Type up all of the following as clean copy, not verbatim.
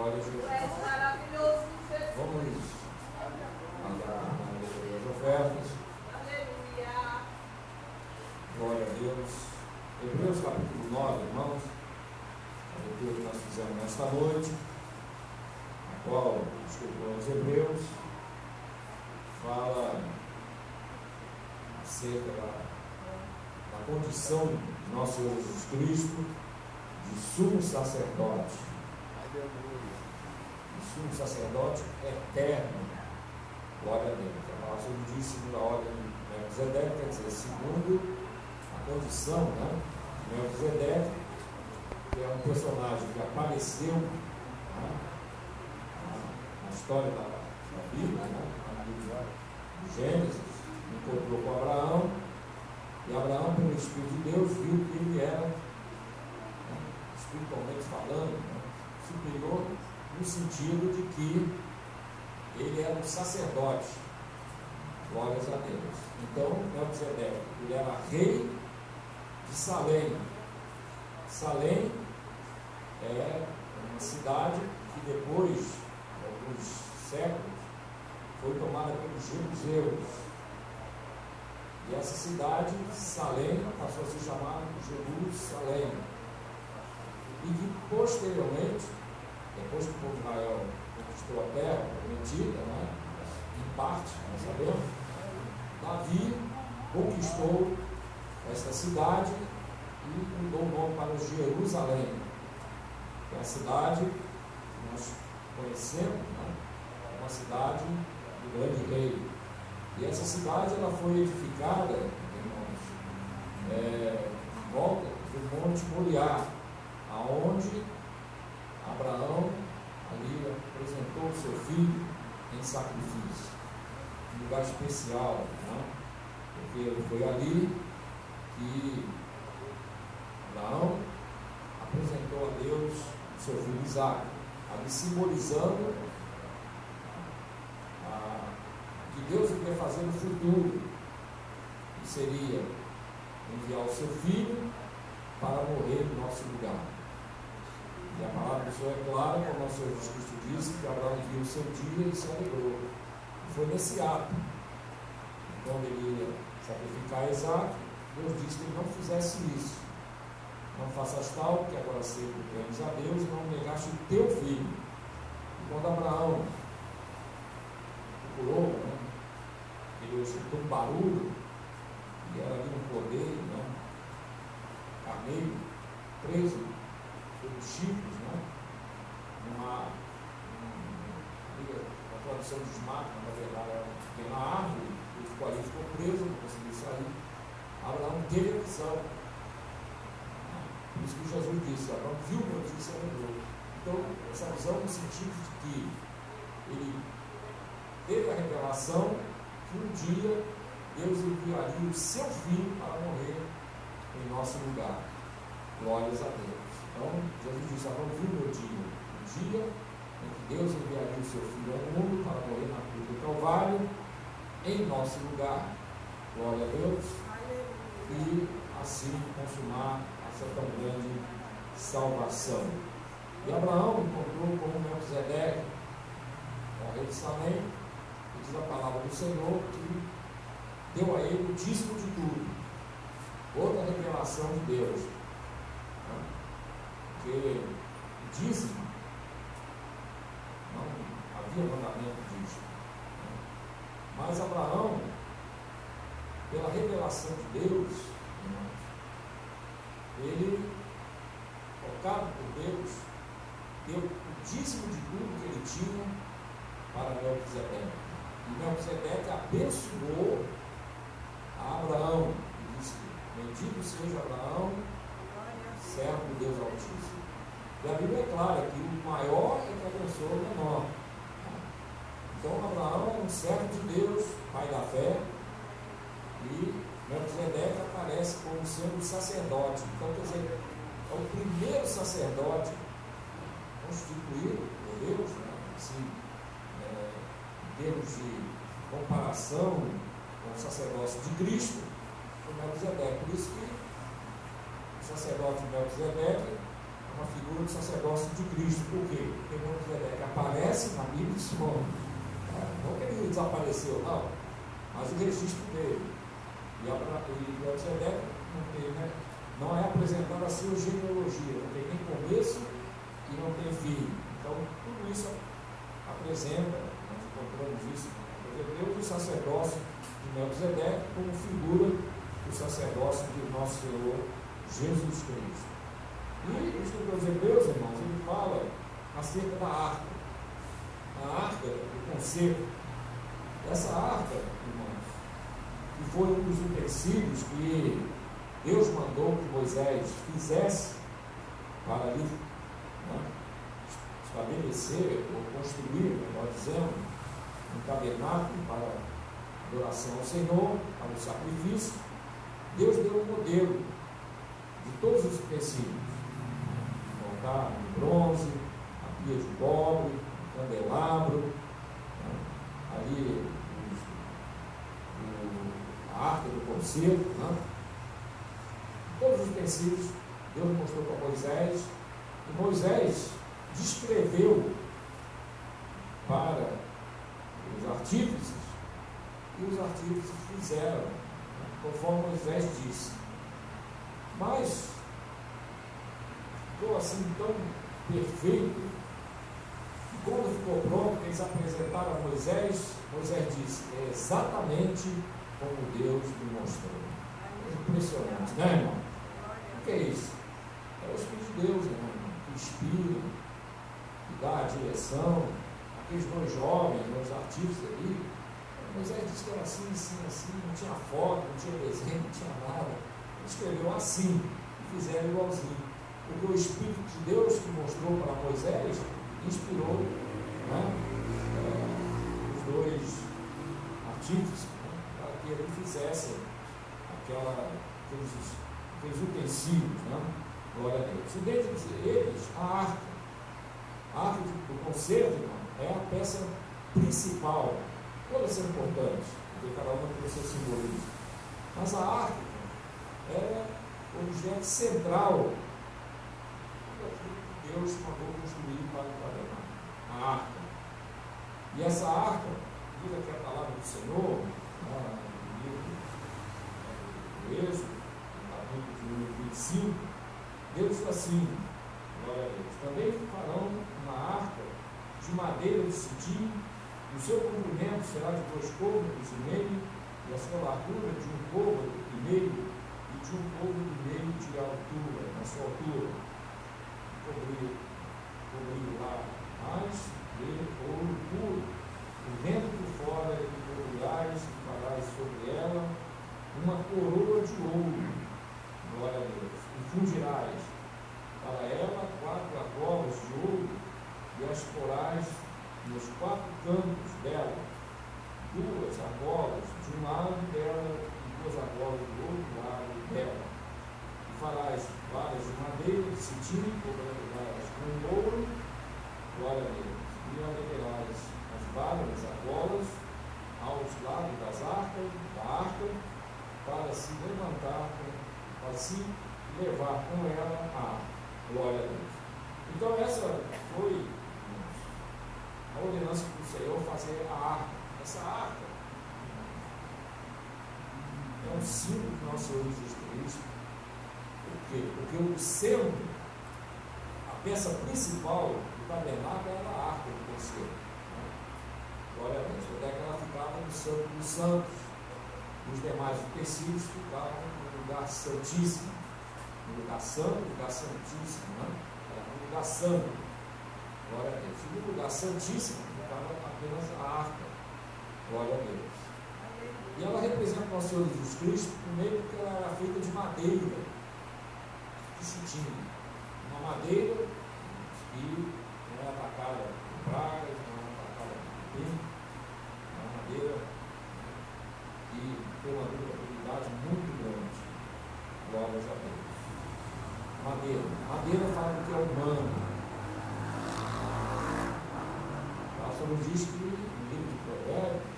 Glória a Jesus. Maravilhoso, Jesus. Vamos mandar as ofertas. Aleluia. Glória a Deus. Hebreus capítulo 9, irmãos. A leitura que nós fizemos nesta noite, a qual o escritor aos Hebreus fala acerca da condição de nosso Senhor Jesus Cristo de sumo sacerdote. De sumo sacerdote eterno. Glória a Deus. A palavra diz segundo a ordem de Melquisedeque, quer dizer, segundo a condição, né, de Melquisedeque, que é um personagem que apareceu, né, na história da Bíblia, né, de Gênesis, encontrou com Abraão, e Abraão, pelo Espírito de Deus, viu que ele era, né, espiritualmente falando, né, superior, no sentido de que ele era um sacerdote. Glórias a Deus. Então, Melquisedeque, ele era rei de Salém. Salém é uma cidade que depois de alguns séculos foi tomada pelos jebuseus. E essa cidade, Salém, passou a se chamar Jerusalém. E que posteriormente, depois que o povo de Israel conquistou a terra prometida, né, em parte, nós sabemos, Davi conquistou esta cidade e mudou o nome para Jerusalém, que é a cidade que nós conhecemos, né, uma cidade do grande rei. E essa cidade ela foi edificada, irmãos, em volta do Monte Moriá, aonde Abraão ali apresentou o seu filho em sacrifício, um lugar especial, né? Porque foi ali que Abraão apresentou a Deus o seu filho Isaque, ali simbolizando que Deus iria fazer no futuro, que seria enviar o seu filho para morrer no nosso lugar. E a palavra do Senhor é clara, como o nosso Senhor Jesus Cristo disse, que Abraão viu o seu dia e se alegrou. E foi nesse ato, quando ele ia sacrificar Isaque, Deus disse que ele não fizesse isso. Não faças tal, que agora cedo temes a Deus, e não negaste o teu filho. E quando Abraão procurou, né, ele escutou um barulho, e era ali um cordeiro, né, carneiro, preso pelos chifres, né, uma tradução de esmaga, na verdade, tem uma árvore, ele ficou ali, ficou preso, não conseguiu sair. Abraão teve a visão. Por isso que Jesus disse, Abraão viu o meu dia e se alegrou. Então, essa visão no sentido de que ele teve a revelação que um dia Deus enviaria o seu filho para morrer em nosso lugar. Glórias a Deus. Então, Jesus disse, Abraão viu o meu dia, o dia em que Deus enviaria o seu filho ao mundo para morrer na cruz do Calvário, em nosso lugar. Glória a Deus. E assim consumar essa tão grande salvação. E Abraão encontrou com Melquisedeque, o rei de Salém, e diz a palavra do Senhor que deu a ele o dízimo de tudo. Outra revelação de Deus. Porque o dízimo não havia mandamento disso. Mas Abraão, pela revelação de Deus, irmãos, ele, tocado por Deus, deu o dízimo de tudo que ele tinha para Melquisedeque. E Melquisedeque abençoou a Abraão e disse: bendito seja Abraão, servo de Deus Altíssimo. E a Bíblia é clara que o maior é que abençoa o menor. Então Abraão é um servo de Deus, pai da fé, e Melquisedeque aparece como sendo sacerdote. Então, quer dizer, é o primeiro sacerdote constituído por Deus, né? Assim, em termos de comparação com o sacerdócio de Cristo, foi Melquisedeque. Por isso que o sacerdote Melquisedeque é uma figura do sacerdócio de Cristo. Por quê? Porque Melquisedeque aparece na Bíblia de som. Não que ele desapareceu, não, mas o registro dele. E Melquisedeque não é apresentada a sua genealogia, não tem nem começo e não tem fim. Então, tudo isso apresenta, nós encontramos isso nos Hebreus, o sacerdócio de Melquisedeque como figura do sacerdócio do nosso Senhor Jesus Cristo. E o escritor dos Hebreus, irmãos, ele fala acerca da arca. A arca do concerto. Essa arca, irmãos, que foi um dos utensílios que Deus mandou que Moisés fizesse para ali, estabelecer ou construir, melhor dizendo, um tabernáculo para adoração ao Senhor, para o sacrifício. Deus deu um modelo de todos os utensílios: o altar de bronze, a pia de cobre, o candelabro, ali a arca do concerto, todos os utensílios Deus mostrou para Moisés, e Moisés descreveu para os artífices, e os artífices fizeram conforme Moisés disse. Mas ficou assim tão perfeito, e quando ficou pronto, eles apresentaram a Moisés. Moisés disse: é exatamente como Deus me mostrou. Impressionante, né, irmão? O que é isso? É o Espírito de Deus, irmão, que inspira, que dá a direção. Aqueles dois jovens, os artífices ali, Moisés disse que era assim, não tinha foto, não tinha desenho, não tinha nada. Ele escreveu assim, e fizeram igualzinho. Porque o Espírito de Deus que mostrou para Moisés inspirou os dois artífices, para que ele fizesse aqueles utensílios, glória a Deus. E dentre eles, a arca do concerto, é a peça principal. Todas são importantes, porque cada uma tem o seu simbolismo. Mas a arca é o objeto central que Deus mandou construir para o tabernáculo. A arca. E essa arca, diz aqui a palavra do Senhor, no livro do Êxodo, no capítulo de número 25, Deus diz assim: glória a Deus. Também farão uma arca de madeira de sitim. O seu comprimento será de 2 côvados e meio, e a sua largura de 1 côvado e meio, e de 1 côvado e meio de altura, na sua altura. Cobrir lá mais de ouro puro, o vento por fora e cobrirás e farás sobre ela uma coroa de ouro, glória a Deus, e fundirás para ela 4 argolas de ouro, e as porás nos 4 cantos dela, 2 argolas de um lado dela e 2 argolas do outro lado dela. E farás varas de madeira de sitim, cobertas com ouro, glória a Deus. E adequarás as varas, as argolas, aos lados da arca, para se levantar, para se levar com ela a arca. Glória a Deus. Então essa foi a ordenança do Senhor fazer a arca. Essa arca é um símbolo do nosso Senhor Jesus Cristo. Por quê? Porque o centro, a peça principal do tabernáculo era a arca do concerto. Glória a Deus. Até que ela ficava no Santo dos Santos. Os demais utensílios ficavam no lugar santíssimo. No lugar santo, lugar santíssimo. Era um lugar santo. Glória a Deus. E no lugar santíssimo ficava apenas a arca. Glória a Deus. E ela representa o nosso Senhor Jesus Cristo, primeiro porque ela era feita de madeira, de sitim. Uma madeira que não é atacada por pragas, não é atacada por tempo. Uma madeira que tem uma durabilidade muito grande. Glórias a Deus. Madeira. Madeira fala do que é humano. A palavra diz que no livro de Provérbios,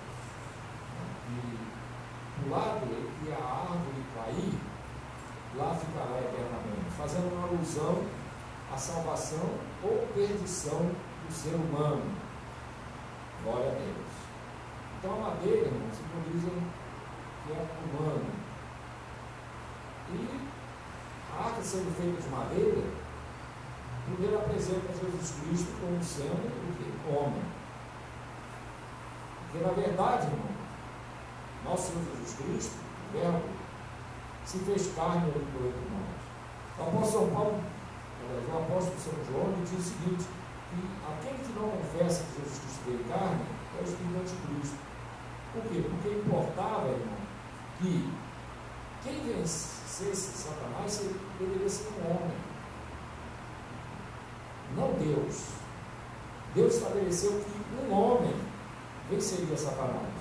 que do lado em que a árvore cair, lá ficará eternamente, fazendo uma alusão a salvação ou perdição do ser humano. Glória a Deus. Então a madeira, irmão, simboliza que é humano. E a arca sendo feita de madeira, primeiro apresenta Jesus Cristo como sendo o quê? Homem. Porque na verdade, irmão, nosso Senhor Jesus Cristo, o Verbo, se fez carne ali por entre nós. O apóstolo Paulo, o apóstolo São João, diz o seguinte, que aquele que não confessa que Jesus Cristo veio carne, é o espírito anticristo. Por quê? Porque importava, irmão, que quem vencesse Satanás deveria ser um homem, não Deus. Deus estabeleceu que um homem venceria Satanás.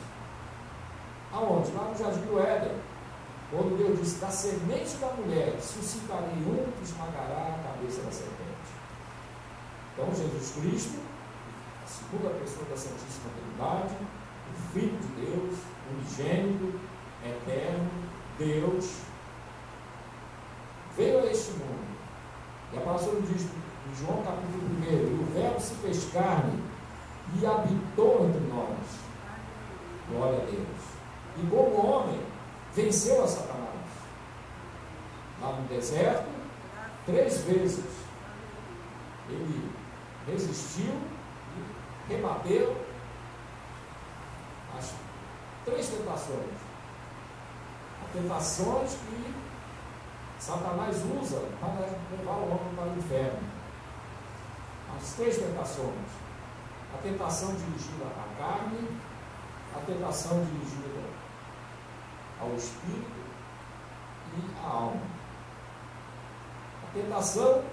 Aonde? Lá no Jardim do Éden, quando Deus disse, da semente da mulher suscitarei um que esmagará a cabeça da serpente. Então Jesus Cristo, a segunda pessoa da Santíssima Trindade, o Filho de Deus, unigênito, eterno, Deus, veio a este mundo. E a palavra diz em João capítulo 1, e o Verbo se fez carne e habitou entre nós. Glória a Deus. E como homem, venceu a Satanás. Lá no deserto, 3 vezes. Ele resistiu e rebateu as 3 tentações. As tentações que Satanás usa para levar o homem para o inferno. As 3 tentações. A tentação dirigida à carne, a tentação dirigida ao espírito e à alma. A tentação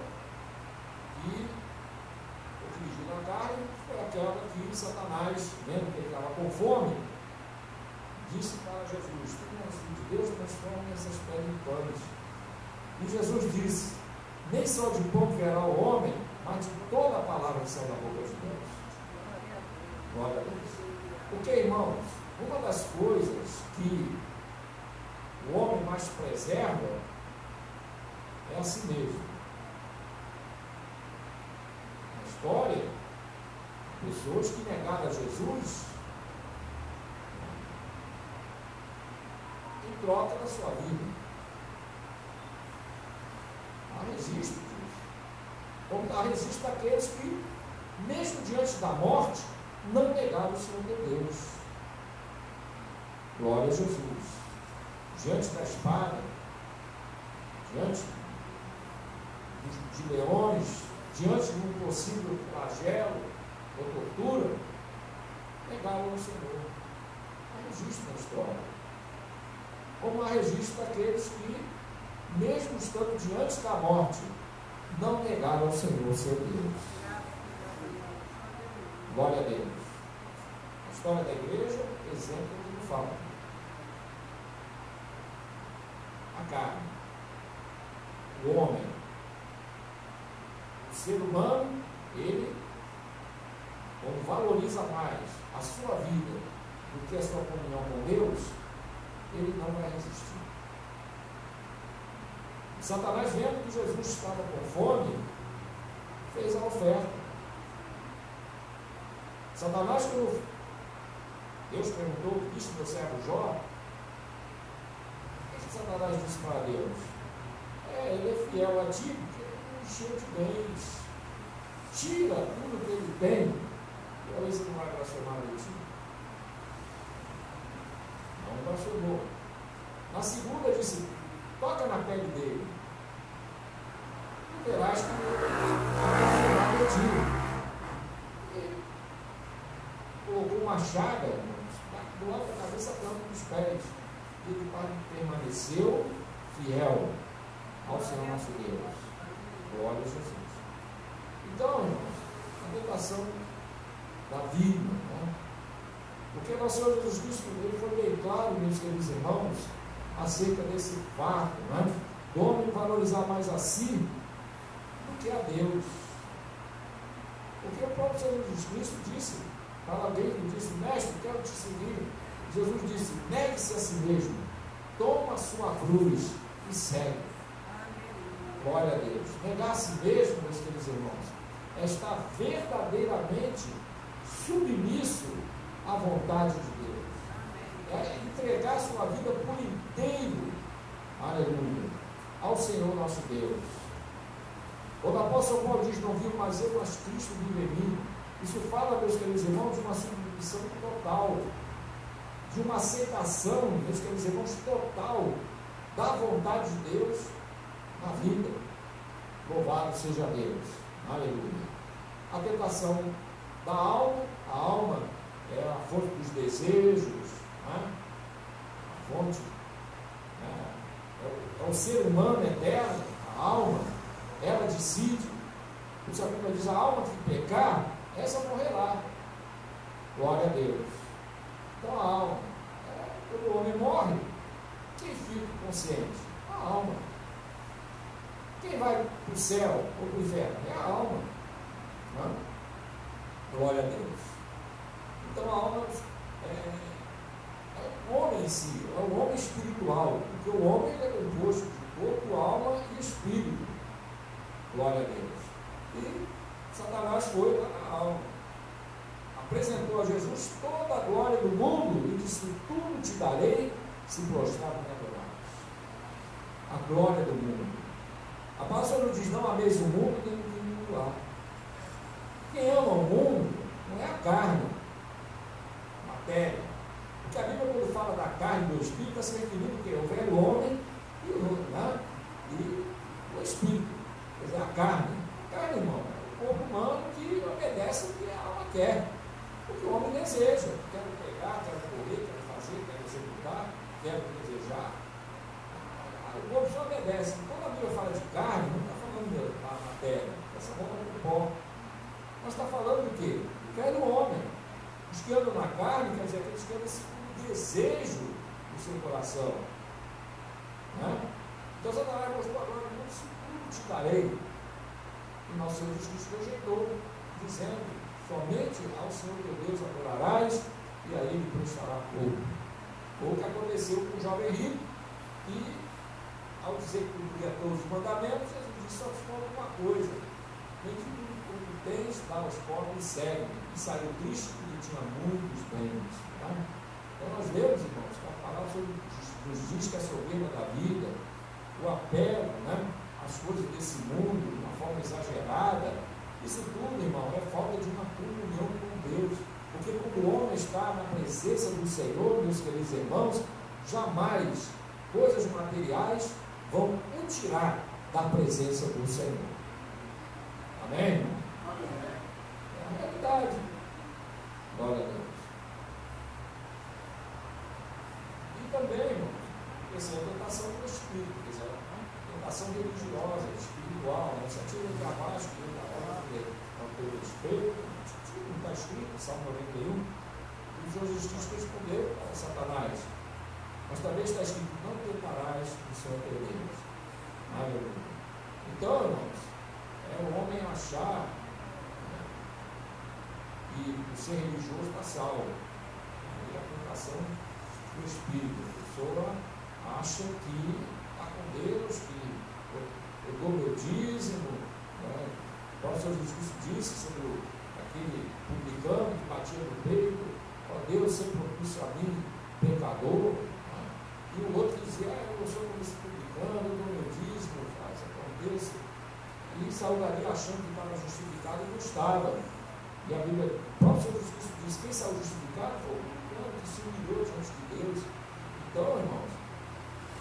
que foi dirigida à carne foi aquela que Satanás, vendo que ele estava com fome, disse para Jesus, tu és filho de Deus, transforma essas pedras em pães. E Jesus disse, nem só de pão viverá o homem, mas de toda a palavra que sai da boca de Deus. Glória a Deus. Porque, irmãos, uma das coisas que o homem mais preserva é a si mesmo. Na história, pessoas que negaram a Jesus em troca da sua vida. Há registro disso. Como há registro daqueles que, mesmo diante da morte, não negaram o Senhor de Deus. Glória a Jesus. Diante da espada, diante de leões, diante de um possível flagelo ou tortura, negaram o Senhor. Há registro na história. Como há registro daqueles que, mesmo estando diante da morte, não negaram ao Senhor, seu Deus. Glória a Deus. A história da igreja, exemplo do que fala. A carne, o homem, o ser humano, ele, quando valoriza mais a sua vida do que a sua comunhão com Deus, ele não vai resistir. Satanás, vendo que Jesus estava com fome, fez a oferta. Satanás, quando Deus perguntou o que disse meu servo Jó, o que Satanás disse para Deus? Ele é fiel a ti, porque ele não encheu de bens. Tira tudo que ele tem, e talvez ele não vai blasfemar de ti. Não blasfemou. Na segunda, disse, toca na pele dele, e verás que ele vai de ti. Colocou uma chaga do alto da cabeça planta dos pés. E ele permaneceu fiel ao Senhor nosso Deus. Glória a Jesus. Então, irmãos, a tentação da vida, né? Porque nosso Senhor Jesus Cristo, ele foi bem claro, meus queridos irmãos, acerca desse fato, né? Do homem valorizar mais a si do que a Deus. Porque o próprio Senhor Jesus Cristo disse para alguém que disse, mestre, quero te seguir. Jesus disse, negue-se a si mesmo, toma a sua cruz e segue. Glória a Deus. Negar a si mesmo, meus queridos irmãos, é estar verdadeiramente submisso à vontade de Deus. É entregar sua vida por inteiro, aleluia, ao Senhor nosso Deus. Quando o apóstolo Paulo diz, não vivo mais eu, mas Cristo vive em mim, isso fala, meus queridos irmãos, de uma submissão total, de uma aceitação, meus queridos irmãos, total da vontade de Deus na vida. Louvado seja Deus, aleluia. A tentação da alma, a alma é a fonte dos desejos, né? A fonte, né? É o ser humano eterno, a alma, ela decide. Por isso a Bíblia diz, a alma que pecar, essa morrerá. Glória a Deus. Então a alma, quando o homem morre, quem fica consciente? A alma. Quem vai para o céu ou para o inferno? É a alma. Não? Glória a Deus. Então a alma é o homem em si, é o homem espiritual, porque o homem é composto de corpo, alma e espírito. Glória a Deus. E Satanás foi lá na alma, apresentou a Jesus toda a glória do mundo e disse, tudo te darei se prostrado me adorares. A glória do mundo. A palavra não diz, não ameis o mundo, nem o que no mundo há. Quem ama o mundo não é a carne, a matéria. Porque a Bíblia, quando fala da carne e do espírito, está se referindo ao quê? O velho homem e o espírito. Quer dizer, a carne. A carne, irmão, é o corpo humano que obedece o que a alma quer. O que o homem deseja. Quero pegar, quero correr, quero fazer, quero executar, quero desejar. O corpo só obedece. Quando a Bíblia fala de carne, não está falando da matéria, está falando do pó. Mas está falando do quê? Do velho homem. Os que andam na carne, quer dizer, aqueles que andam segundo o desejo do seu coração. Né? Então Satanás mostrou agora, tudo te darei. E nosso Senhor Jesus Cristo rejeitou, dizendo, somente ao Senhor teu Deus adorarás, e a Ele prestará culto. Foi o que aconteceu com o jovem rico, e ao dizer que cumpria todos os mandamentos, Jesus disse, só te falta uma coisa, vende tudo quanto tens, dá aos pobres e segue. E saiu triste porque tinha muitos bens. Tá? Então nós vemos, irmãos, que a palavra nos diz que a soberba da vida, o apego, né, às coisas desse mundo, de uma forma exagerada, isso tudo, irmão, é falta de uma comunhão com Deus. Porque quando o homem está na presença do Senhor, meus queridos irmãos, jamais coisas materiais vão o tirar da presença do Senhor. Amém? É a realidade. Glória a Deus. E também, irmãos, essa é a tentação do Espírito, quer dizer, a tentação religiosa, espiritual, né? Você tira o trabalho, que ele trabalha com o teu respeito, não está escrito, Salmo 91, e o Senhor Jesus respondeu a Satanás. Mas também está escrito, não tentarás o Senhor teu Deus. Aleluia. Então, irmãos, é o homem achar, né, que o ser religioso está salvo. E a tentação do Espírito. A pessoa acha que está com Deus, que eu dou meu dízimo. Né? O próprio Senhor Jesus disse sobre aquele publicano que batia no peito, ó Deus, ser propício a mim, pecador. E o outro dizia, eu sou como esse publicano, eu dou meu dízimo, faz com Deus. E saiu dali achando que estava justificado e não estava. E a Bíblia, o próprio Senhor Jesus diz, quem saiu justificado foi o publicano que se humilhou diante de Deus. Então, irmãos,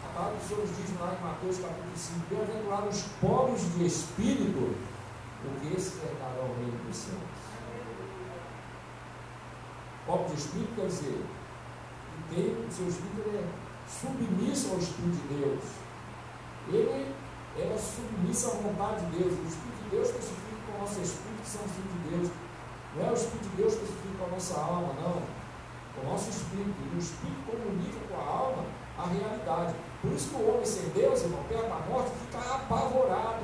a palavra do Senhor nos diz lá em Mateus capítulo 5, bem-aventurados os pobres de espírito, porque esses herdarão o reino dos céus. Pobre de espírito quer dizer, que tem o seu espírito submisso ao Espírito de Deus. Ele é submisso à vontade de Deus. O Espírito de Deus especifica com o nosso Espírito, que são os filhos de Deus. Não é o Espírito de Deus que especifica com a nossa alma, não. Com o nosso Espírito. E o Espírito comunica com a alma a realidade. Por isso que o homem sem Deus, irmão, perto da morte, fica apavorado.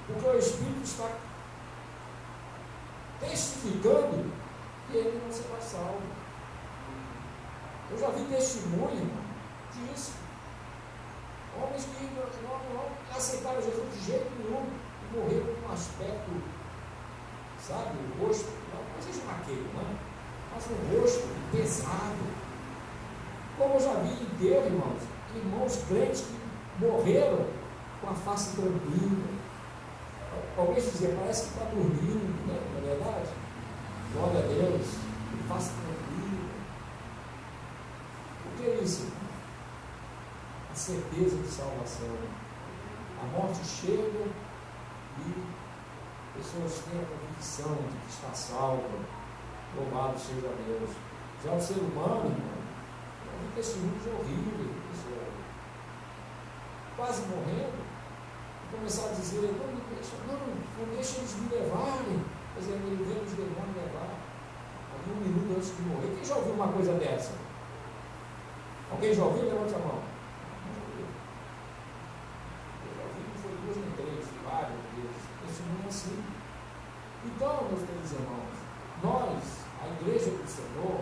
Porque o Espírito está testificando que ele não será salvo. Eu já vi testemunho disso. Homens que não aceitaram Jesus de jeito nenhum e morreram com um aspecto, sabe, o rosto, não seja maqueiro, né? Mas um rosto pesado. Como eu já vi inteiro, irmãos crentes que morreram com a face tranquila. Alguém dizia, parece que está dormindo, né? Não é verdade? Glória a Deus, face tranquila. O que é isso? A certeza de salvação. A morte chega e pessoas têm a convicção de que está salva. Louvado seja Deus. Já o ser humano, irmão, tem testemunhos horríveis, pessoal, quase morrendo, e começar a dizer, não deixa eles me levarem. Quer dizer, ele vem os demônios levar. Ali 1 minuto antes de morrer. Quem já ouviu uma coisa dessa? Alguém já ouviu? Levante a mão. Eu já ouvi, não foi 2 nem 3, vários vezes. Testemunho assim. Então, meus queridos irmãos, nós, a igreja do Senhor,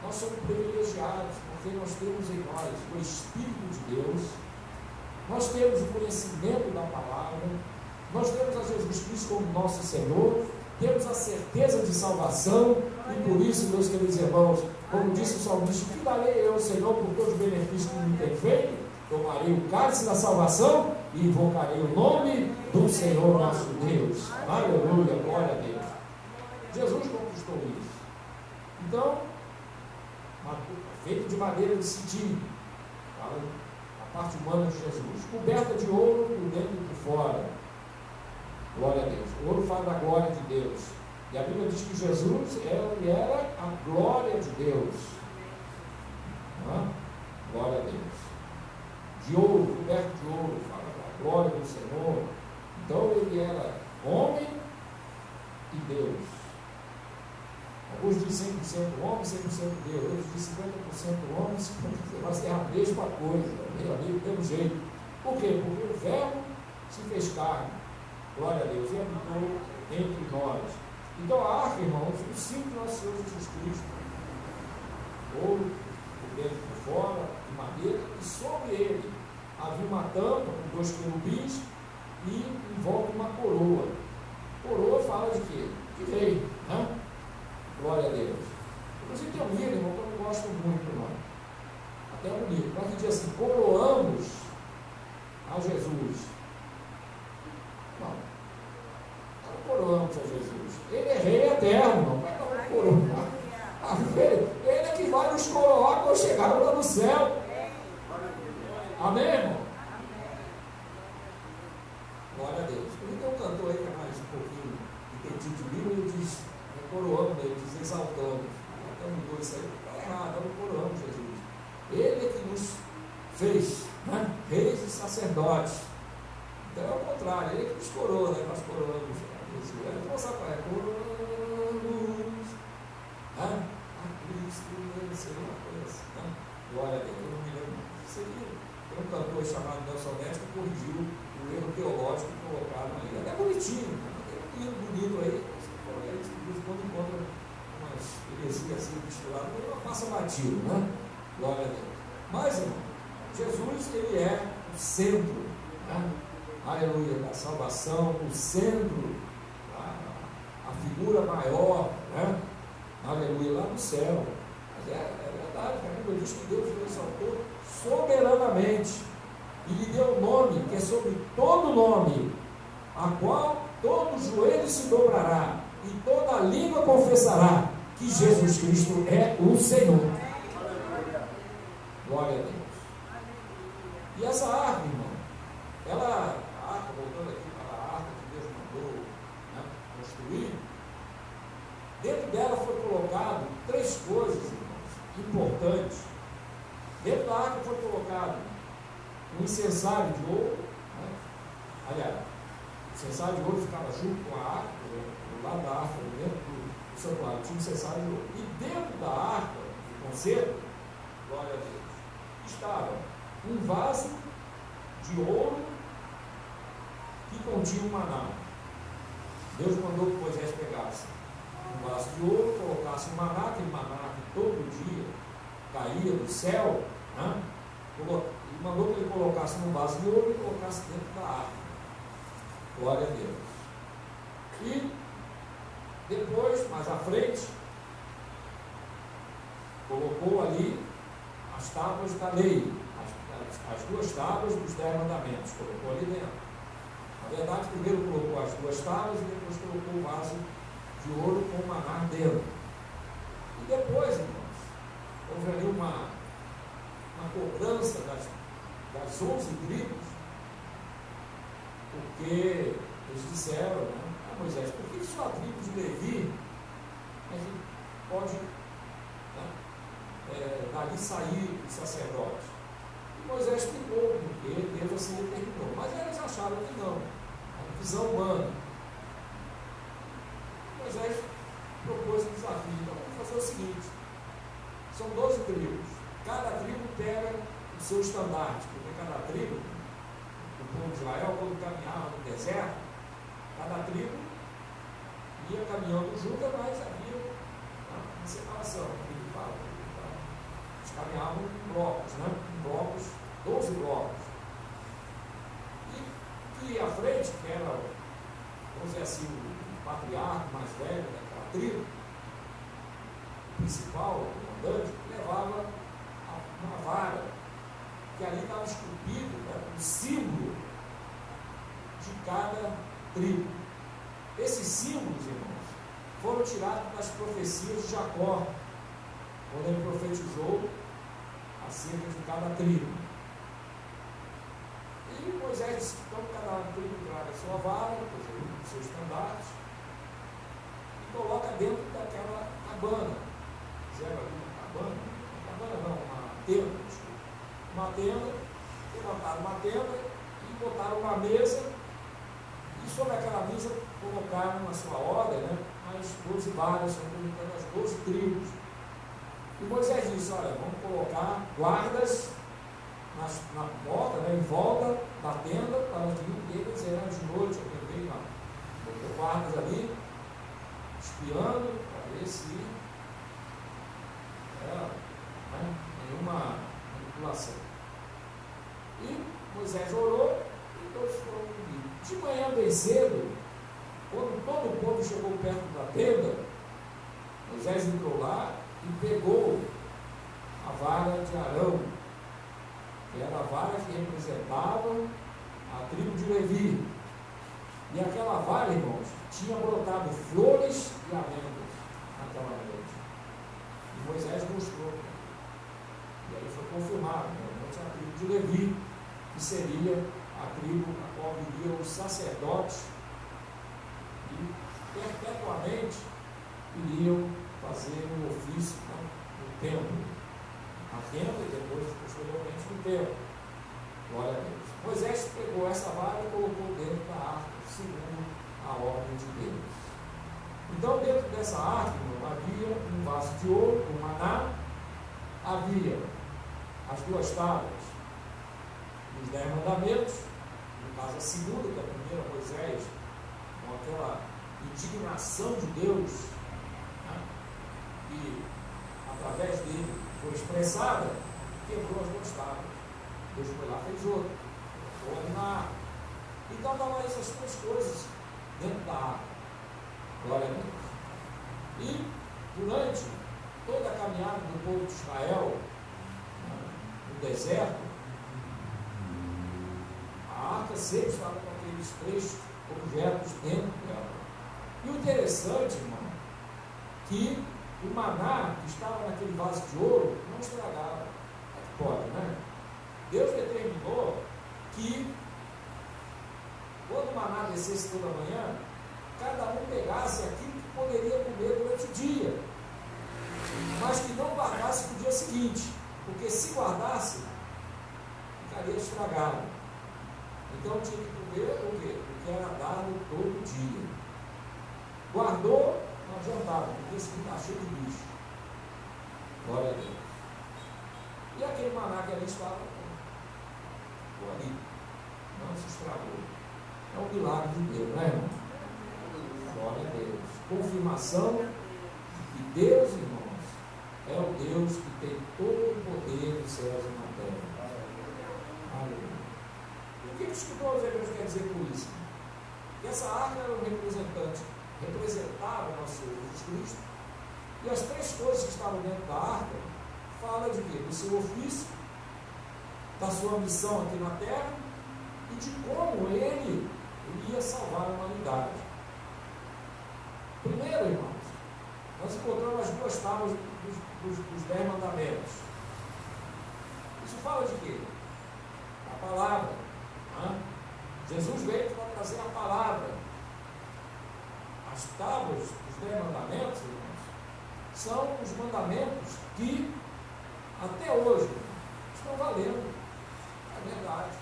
nós somos privilegiados, porque nós temos em nós o Espírito de Deus, nós temos o conhecimento da palavra, nós temos a Jesus Cristo como nosso Senhor, temos a certeza de salvação, e por isso, meus queridos irmãos, como disse o salmista, que darei eu, Senhor, por todos os benefícios que me tem feito? Tomarei o cálice da salvação e invocarei o nome do Senhor nosso Deus. Aleluia, glória a Deus. Jesus conquistou isso. Então, feito de madeira de cetim, a parte humana de Jesus, coberta de ouro por dentro e por fora. Glória a Deus. O ouro fala da glória de Deus. E a Bíblia diz que Jesus ele era a glória de Deus. Glória a Deus. De ouro, coberto de ouro, fala da glória do Senhor. Então ele era homem e Deus. Alguns dizem 100% homem, 100% Deus. Outros dizem 50% homem, 50%. Mas é a mesma coisa, meu amigo, do mesmo jeito. Por quê? Porque o Verbo se fez carne. Glória a Deus. E habitou entre nós. Então a arca, irmãos, o símbolo do nosso Senhor Jesus Cristo. Ouro, por dentro e por fora, de madeira, e sobre ele havia uma tampa com 2 querubins e em volta uma coroa. Coroa fala de quê? De rei, né? Glória a Deus. Inclusive tem um livro, irmão, que eu não gosto muito, não. Até um livro, mas que diz assim, coroamos a Jesus. Não coroamos a Jesus. Ele é rei eterno, irmão. Não é coroar. Ele é que vai nos coroar quando chegarmos lá no céu. Amém, irmão? Glória a Deus. Tem um cantor aí que é mais um pouquinho entendido de Bíblia, ele diz, coroando, ele diz exaltando. Até mudou isso aí, está errado, não coroamos Jesus. Ele é que nos fez, né? Reis e sacerdotes. Então é o contrário, ele é que nos coroa, né? Nós coroamos Jesus. Ele não sabe qual é, coroamos a Cristo, seria uma coisa assim, né? Glória a Deus, eu não me lembro. Tem um cantor chamado Nelson Neto que corrigiu o erro teológico colocado ali. Até bonitinho, né? Tem um livro bonito aí, quando encontra umas heresias assim misturadas, não passa batido, né? Glória a Deus. Mas, irmão, Jesus, ele é o centro, né? Aleluia, da salvação, o centro, a figura maior, né? Aleluia, lá no céu. Mas é verdade, a Bíblia diz que Deus o exaltou soberanamente e lhe deu um nome que é sobre todo nome, a qual todo joelho se dobrará e toda língua confessará que Jesus Cristo é o Senhor. Glória a Deus. E essa arca, irmão, a arca, voltando aqui para a arca que Deus mandou, né, construir, dentro dela foi colocado 3 coisas, irmãos, importantes. Dentro da arca foi colocado um incensário de ouro, né? Aliás, o incensário de ouro ficava junto com a arca, do lado da arca, dentro do santuário, tinha um incensário de ouro. E dentro da arca, do concerto, glória a Deus, estava um vaso de ouro que continha um maná. Deus mandou que Moisés pegasse um vaso de ouro, colocasse um maná, aquele maná que todo dia caía do céu, né? e mandou que ele colocasse num vaso de ouro e colocasse dentro da arca. Glória a Deus. E depois, mais à frente, colocou ali as tábuas da lei, as duas tábuas dos 10 mandamentos, colocou ali dentro. Na verdade, primeiro colocou as duas tábuas e depois colocou o vaso de ouro com o maná dentro. E depois, irmãos, houve ali uma cobrança das 11 tribos, porque eles disseram, né, Moisés, por que só a tribo de Levi a gente pode, né, dali sair o sacerdote? E Moisés explicou porque Deus assim determinou, mas eles acharam que não, a visão humana. Moisés propôs um desafio, então vamos fazer o seguinte, são 12 tribos, cada tribo pega o seu estandarte, porque cada tribo, o povo de Israel, quando caminhava no deserto, cada tribo ia caminhando junto, mas havia uma separação, eles caminhavam em blocos, né? Em blocos, 12 blocos. E à frente, que era, vamos dizer assim, o patriarca mais velho daquela tribo, o principal, o comandante, levava uma vara, que ali estava esculpido, né, o símbolo de cada tribo. Esses símbolos, irmãos, foram tirados das profecias de Jacó, quando ele profetizou acerca de cada tribo. E Moisés disse que então cada tribo traga a sua vara, o seu estandarte, e coloca dentro daquela cabana. Fizeram ali uma cabana não, uma tenda, desculpa. Uma tenda, levantaram uma tenda e botaram uma mesa, e sobre aquela mesa colocaram na sua ordem, né, as 12 varas, representando as 12 tribos. E Moisés disse, olha, vamos colocar guardas na porta, né, em volta da tenda, para que eles eram de noite, alguém veio lá, botou guardas ali, espiando, para ver se era, né, nenhuma manipulação. E Moisés orou e todos foram comigo. De manhã bem cedo, quando todo o povo chegou perto da tenda, Moisés entrou lá e pegou a vara de Arão, que era a vara que representava a tribo de Levi. E aquela vara, irmãos, tinha brotado flores e amêndoas naquela noite. E Moisés mostrou. E aí foi confirmado, realmente a tribo de Levi, que seria a tribo a qual viriam os sacerdotes e perpetuamente iriam fazer o ofício, né, no templo, na tenda e depois, posteriormente, no templo. Glória a Deus. Moisés pegou essa vara e colocou dentro da arca, segundo a ordem de Deus. Então, dentro dessa arca, havia um vaso de ouro, um maná, havia as duas tábuas dos 10 mandamentos, no caso a segunda, que é a primeira, Moisés, com aquela indignação de Deus, né, que através dele foi expressada, quebrou as duas tábuas. Deus foi lá, fez outra, colocou ali na arca. Então estavam essas duas coisas dentro da arca. Glória a Deus. E durante toda a caminhada do povo de Israel, no deserto, a arca sempre estava com aqueles 3 objetos dentro dela. E o interessante, irmão, que o maná que estava naquele vaso de ouro não estragava. É que pode, né? Deus determinou que quando o maná descesse toda manhã, cada um pegasse aquilo que poderia comer durante o dia, mas que não guardasse para o dia seguinte, porque se guardasse, ficaria estragado. Então tinha que comer o quê? O que era dado todo dia. Guardou, não adiantava, porque esse está cheio de bicho. Glória a Deus. E aquele maná que ali estava, ficou ali, não se estragou. É um milagre de Deus, não é, irmão? Glória a Deus. Confirmação de que Deus, irmãos, é o Deus que tem todo o poder dos céus e na terra. que o escritor aos Hebreus quer dizer com isso? Que essa arca era um representava o nosso Senhor Jesus Cristo, e as três coisas que estavam dentro da arca fala de quê? Do seu ofício, da sua missão aqui na terra e de como ele ia salvar a humanidade. Primeiro, irmãos, nós encontramos as duas tábuas dos 10 mandamentos. Isso fala de quê? A palavra. Jesus veio para trazer a palavra. As tábuas dos 10 mandamentos, irmãos, são os mandamentos que até hoje estão valendo. É verdade.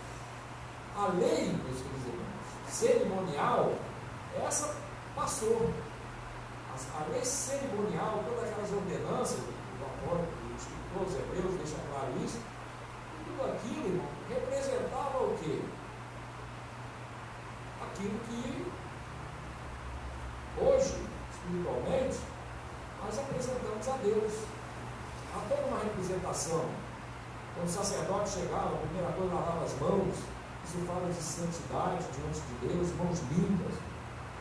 A lei, meus queridos irmãos, cerimonial, essa passou. A lei cerimonial, todas aquelas ordenanças do apóstolo, do escritor, os Hebreus, deixa claro isso, tudo aquilo, irmão, representava o quê? Aquilo que hoje, espiritualmente, nós apresentamos a Deus. Há toda uma representação. Quando o sacerdote chegava, a primeira coisa lavava as mãos. Isso fala de santidade diante de Deus, mãos limpas.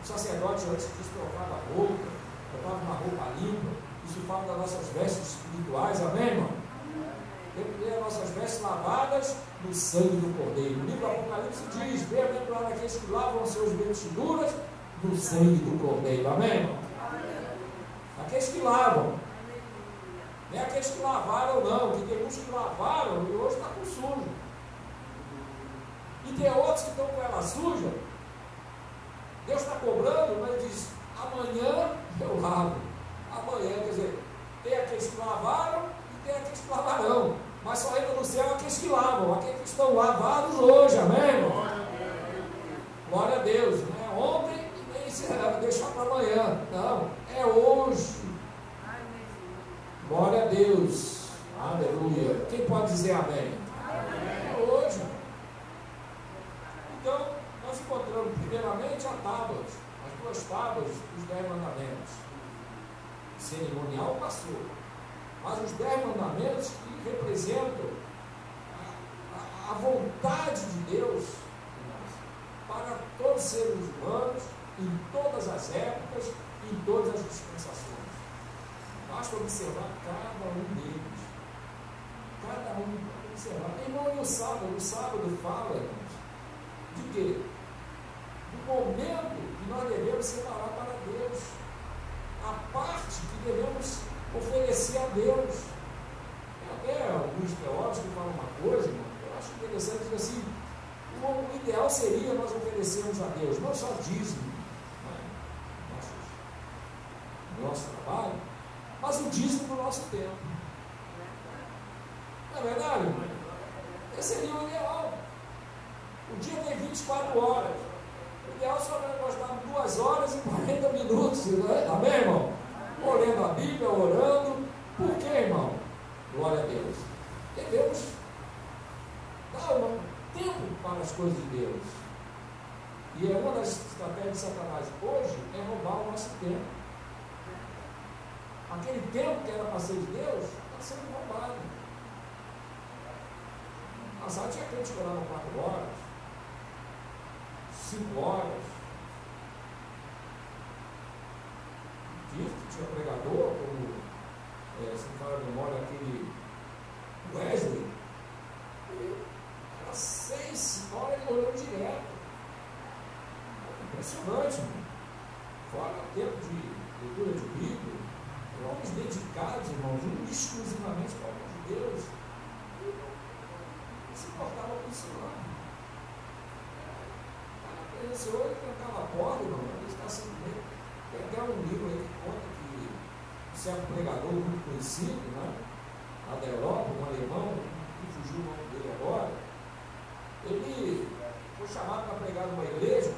O sacerdote, antes disso, trocava a roupa, botava uma roupa limpa. Isso fala das nossas vestes espirituais, amém, irmão? Tem que ter as nossas vestes lavadas no sangue do Cordeiro. O livro do Apocalipse diz: bem-aventurado aqueles que lavam as suas vestiduras no sangue do Cordeiro, amém, irmão? Aqueles que lavam. Não é aqueles que lavaram, não, que tem uns que lavaram e hoje está com sujo. E tem outros que estão com ela suja. Deus está cobrando, mas diz: amanhã eu lavo. Amanhã, quer dizer, tem aqueles que lavaram e tem aqueles que lavarão. Mas só entra no céu aqueles que lavam, aqueles que estão lavados hoje, amém, irmão? Glória a Deus, não é ontem e nem será deixar para amanhã. Não, é hoje. Glória a Deus. Aleluia. Quem pode dizer amém? É hoje. Então, nós encontramos primeiramente a tábua, as duas tábuas dos 10 mandamentos. O cerimonial passou. Mas os 10 mandamentos que representam a vontade de Deus para todos os seres humanos, em todas as épocas, em todas as dispensações. Basta observar cada um deles. Cada um observar. Irmão, e o sábado fala, irmãos, de quê? Do momento que nós devemos separar para Deus. A parte que devemos oferecer a Deus. Tem até alguns teólogos que falam uma coisa, irmão, eu acho interessante, dizer assim: o ideal seria nós oferecermos a Deus, não só dízimo, né, nosso trabalho, mas o dízimo do nosso tempo. Não é verdade, irmão? Esse seria o ideal. O dia tem 24 horas. O ideal só nós darmos 2 horas e 40 minutos. Amém, irmão? Ou lendo a Bíblia, orando. Por quê, irmão? Glória a Deus. Devemos dar um tempo para as coisas de Deus. E é uma das estratégias de Satanás hoje é roubar o nosso tempo. Aquele tempo que era para ser de Deus está sendo roubado. Passado tinha crente que orava 4 horas, 5 horas. Diz que tinha pregador, como se fala a memória, aquele Wesley, era 6 horas ele orando direto. Impressionante, irmão. Fora o tempo de leitura de Bíblia, homens dedicados, irmãos, exclusivamente para a obra de Deus. Não se importava com isso, não. Esse hoje trancava a porta, irmão, ele está sendo bem. Tem até um livro aí que conta que um certo pregador muito conhecido, né, lá da Europa, um alemão, que fugiu o nome dele agora, ele foi chamado para pregar numa igreja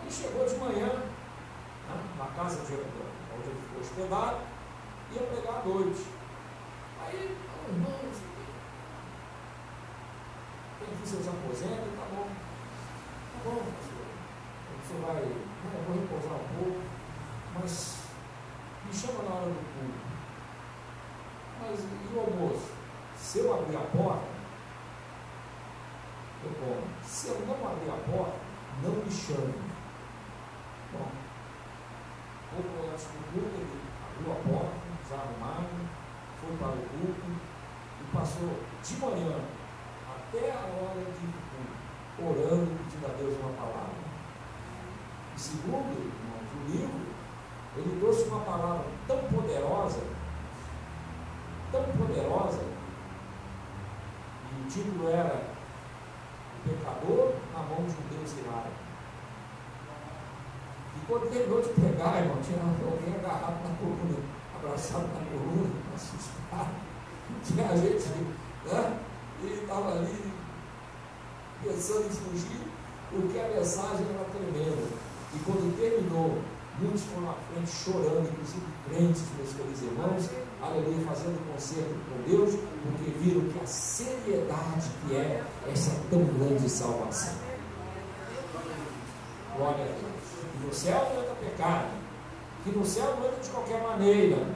e chegou de manhã, né, na casa onde ele ficou hospedado, ia pregar à noite. Aí, irmãos, tem aqui seus aposentos, tá bom, pastor, o senhor vai, eu vou repousar um pouco, mas me chama na hora do culto. Mas e o almoço? Se eu abrir a porta, eu como. culto, ele abriu a porta, desarrumado, foi para o culto e passou de manhã até a hora de culto, orando, pedindo a Deus uma palavra. E segundo, irmãos, o livro, ele trouxe uma palavra tão poderosa, e o título era O Pecador na Mão de um Deus Irado. E quando terminou de pregar, irmão, tinha alguém agarrado na coluna, abraçado na coluna, assustado. Tinha gente, né? Ele estava ali pensando em fugir, porque a mensagem era tremenda. E quando terminou, muitos foram à frente chorando, inclusive crentes, meus queridos irmãos, aleluia, fazendo concerto com Deus, porque viram que a seriedade que é essa tão grande salvação. Glória a Deus. Que no céu não entra pecado, que no céu não entra de qualquer maneira.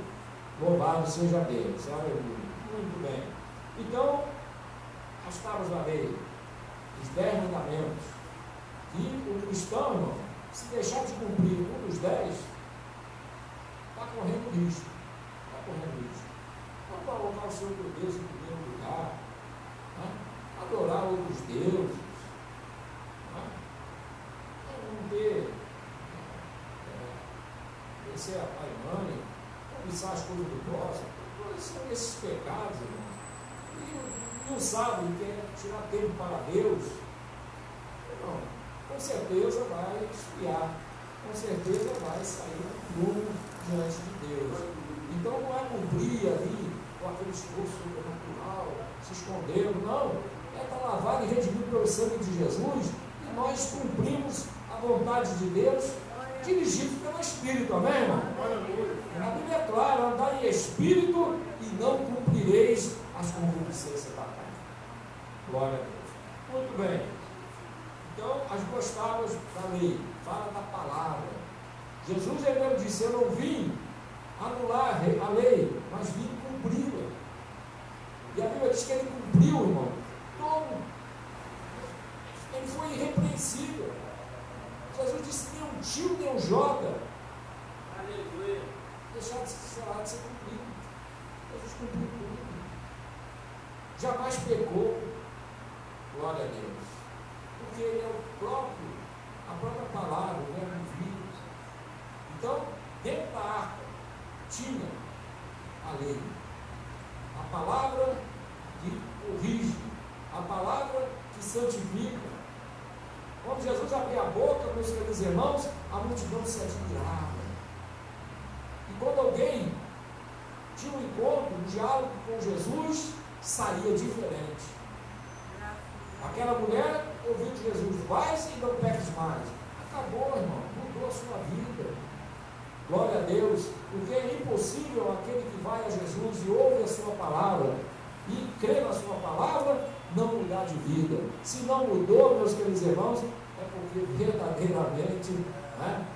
Louvado seja Deus. Aleluia. Muito bem. Então, as tábuas da lei, os 10 mandamentos, que o cristão, irmão, se deixar de cumprir um dos 10, está correndo risco. Não colocar o Senhor teu Deus em primeiro lugar, né? Adorar outros deuses, né? Não ter, conhecer a pai e mãe, cobiçar as coisas do próximo, são esses pecados, irmão. E não sabe que é tirar tempo para Deus, irmão, com certeza vai esfriar, com certeza vai sair prumo diante de Deus. Então não é cumprir ali com aquele esforço sobrenatural, se escondendo, não. É estar lavado e redimido pelo sangue de Jesus e nós cumprimos a vontade de Deus, dirigido pelo Espírito, amém, irmão? A Bíblia é clara, andar em Espírito e não cumprireis as concupiscências da carne. Glória a Deus. Muito bem. Então, as duas tábuas da lei, fala da palavra. Jesus ele disse, eu não vim anular a lei, mas vim cumpri-la. E a Bíblia diz que ele cumpriu, irmão, todo. Ele foi irrepreensível. Jesus disse, nem um tio, nem um jota. Aleluia. Deixar de ser cumprido. Jesus cumpriu tudo. Jamais pecou. Glória a Deus. Porque ele é a própria palavra, o verbo vivo. Então, dentro da arca, tinha a lei. A palavra que corrige. A palavra que santifica. Quando Jesus abria a boca, meus queridos irmãos, a multidão se admirava. E quando alguém tinha um encontro, um diálogo com Jesus, saía diferente. Aquela mulher ouviu de Jesus, vais e não peques mais. Acabou, irmão, mudou a sua vida. Glória a Deus, porque é impossível aquele que vai a Jesus e ouve a sua palavra e crê na sua palavra, não mudar de vida. Se não mudou, meus queridos irmãos, é porque verdadeiramente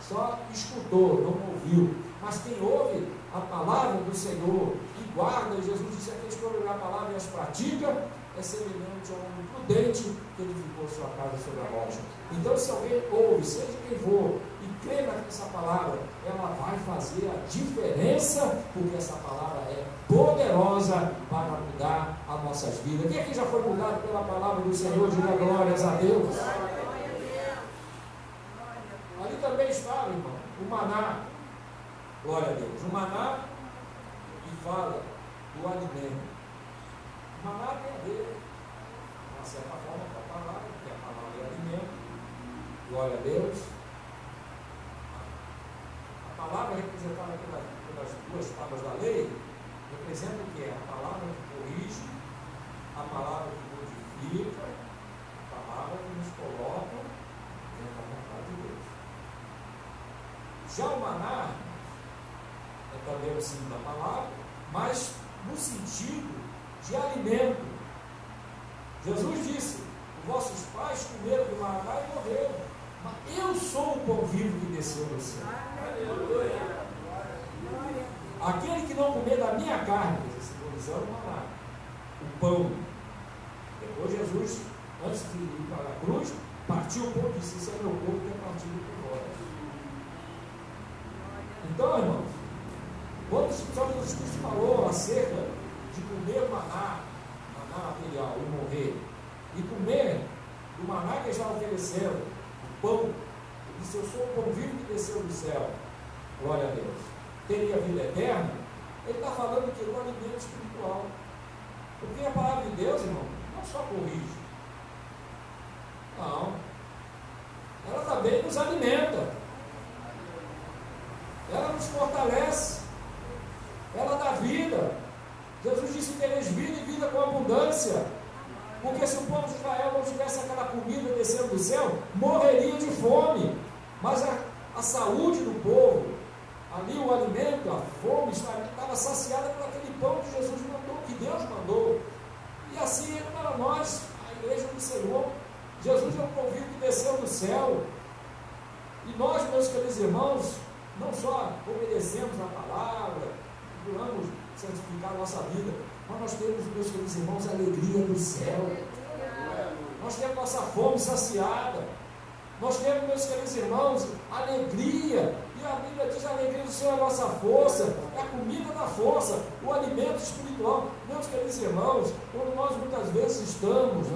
só escutou, não ouviu. Mas quem ouve a palavra do Senhor e guarda, Jesus disse, aqueles que ouvem a palavra e as pratica, é semelhante a um homem prudente que edificou sua casa sobre a rocha. Então, se alguém ouve, seja quem for, e crê nessa palavra, ela vai fazer a diferença, porque essa palavra é poderosa para mudar as nossas vidas. Quem aqui já foi mudado pela palavra do Senhor? Diga glórias a Deus. Ali também estava, irmão, o maná. Glória a Deus. O maná que fala do alimento. O maná tem a ver, de uma certa forma, com a palavra, porque a palavra é alimento. Glória a Deus. A palavra representada pelas duas tábuas da lei, representa o que é? A palavra que corrige, a palavra que modifica, a palavra que nos coloca dentro da vontade de Deus. Já o maná é também o símbolo da palavra, mas no sentido de alimento. Jesus disse, os vossos pais comeram do maná e morreram, mas eu sou o pão vivo que desceu do céu. Aquele que não comer da minha carne, simbolizando o maná, o pão. Depois Jesus, antes de ir para a cruz, partiu o pão e disse, esse é meu corpo que é partido por vós. Então, irmãos, Quando o Senhor Jesus Cristo falou acerca de comer maná material e morrer, e comer do maná que ele estava oferecendo, o pão, ele disse: eu sou o pão vivo que desceu do céu, glória a Deus, teria vida eterna. Ele está falando que do alimento espiritual, porque a palavra de Deus, irmão, não só corrige, não, ela também nos alimenta, ela nos fortalece, ela dá vida. Jesus disse que tereis vida e vida com abundância, porque se o povo de Israel não tivesse aquela comida descendo do céu, morreria de fome. Mas a saúde do povo, ali o alimento, a fome estava saciada por aquele pão que Jesus mandou, que Deus mandou. E assim é para nós, a igreja do Senhor. Jesus é o pão vivo que desceu do céu, e nós, meus queridos irmãos, não só obedecemos a palavra, procuramos santificar a nossa vida, mas nós temos, meus queridos irmãos, a alegria do céu. Nós temos nossa fome saciada. Nós temos, meus queridos irmãos, alegria. E a Bíblia diz: a alegria do Senhor é a nossa força, é a comida da força, o alimento espiritual. Meus queridos irmãos, quando nós muitas vezes estamos,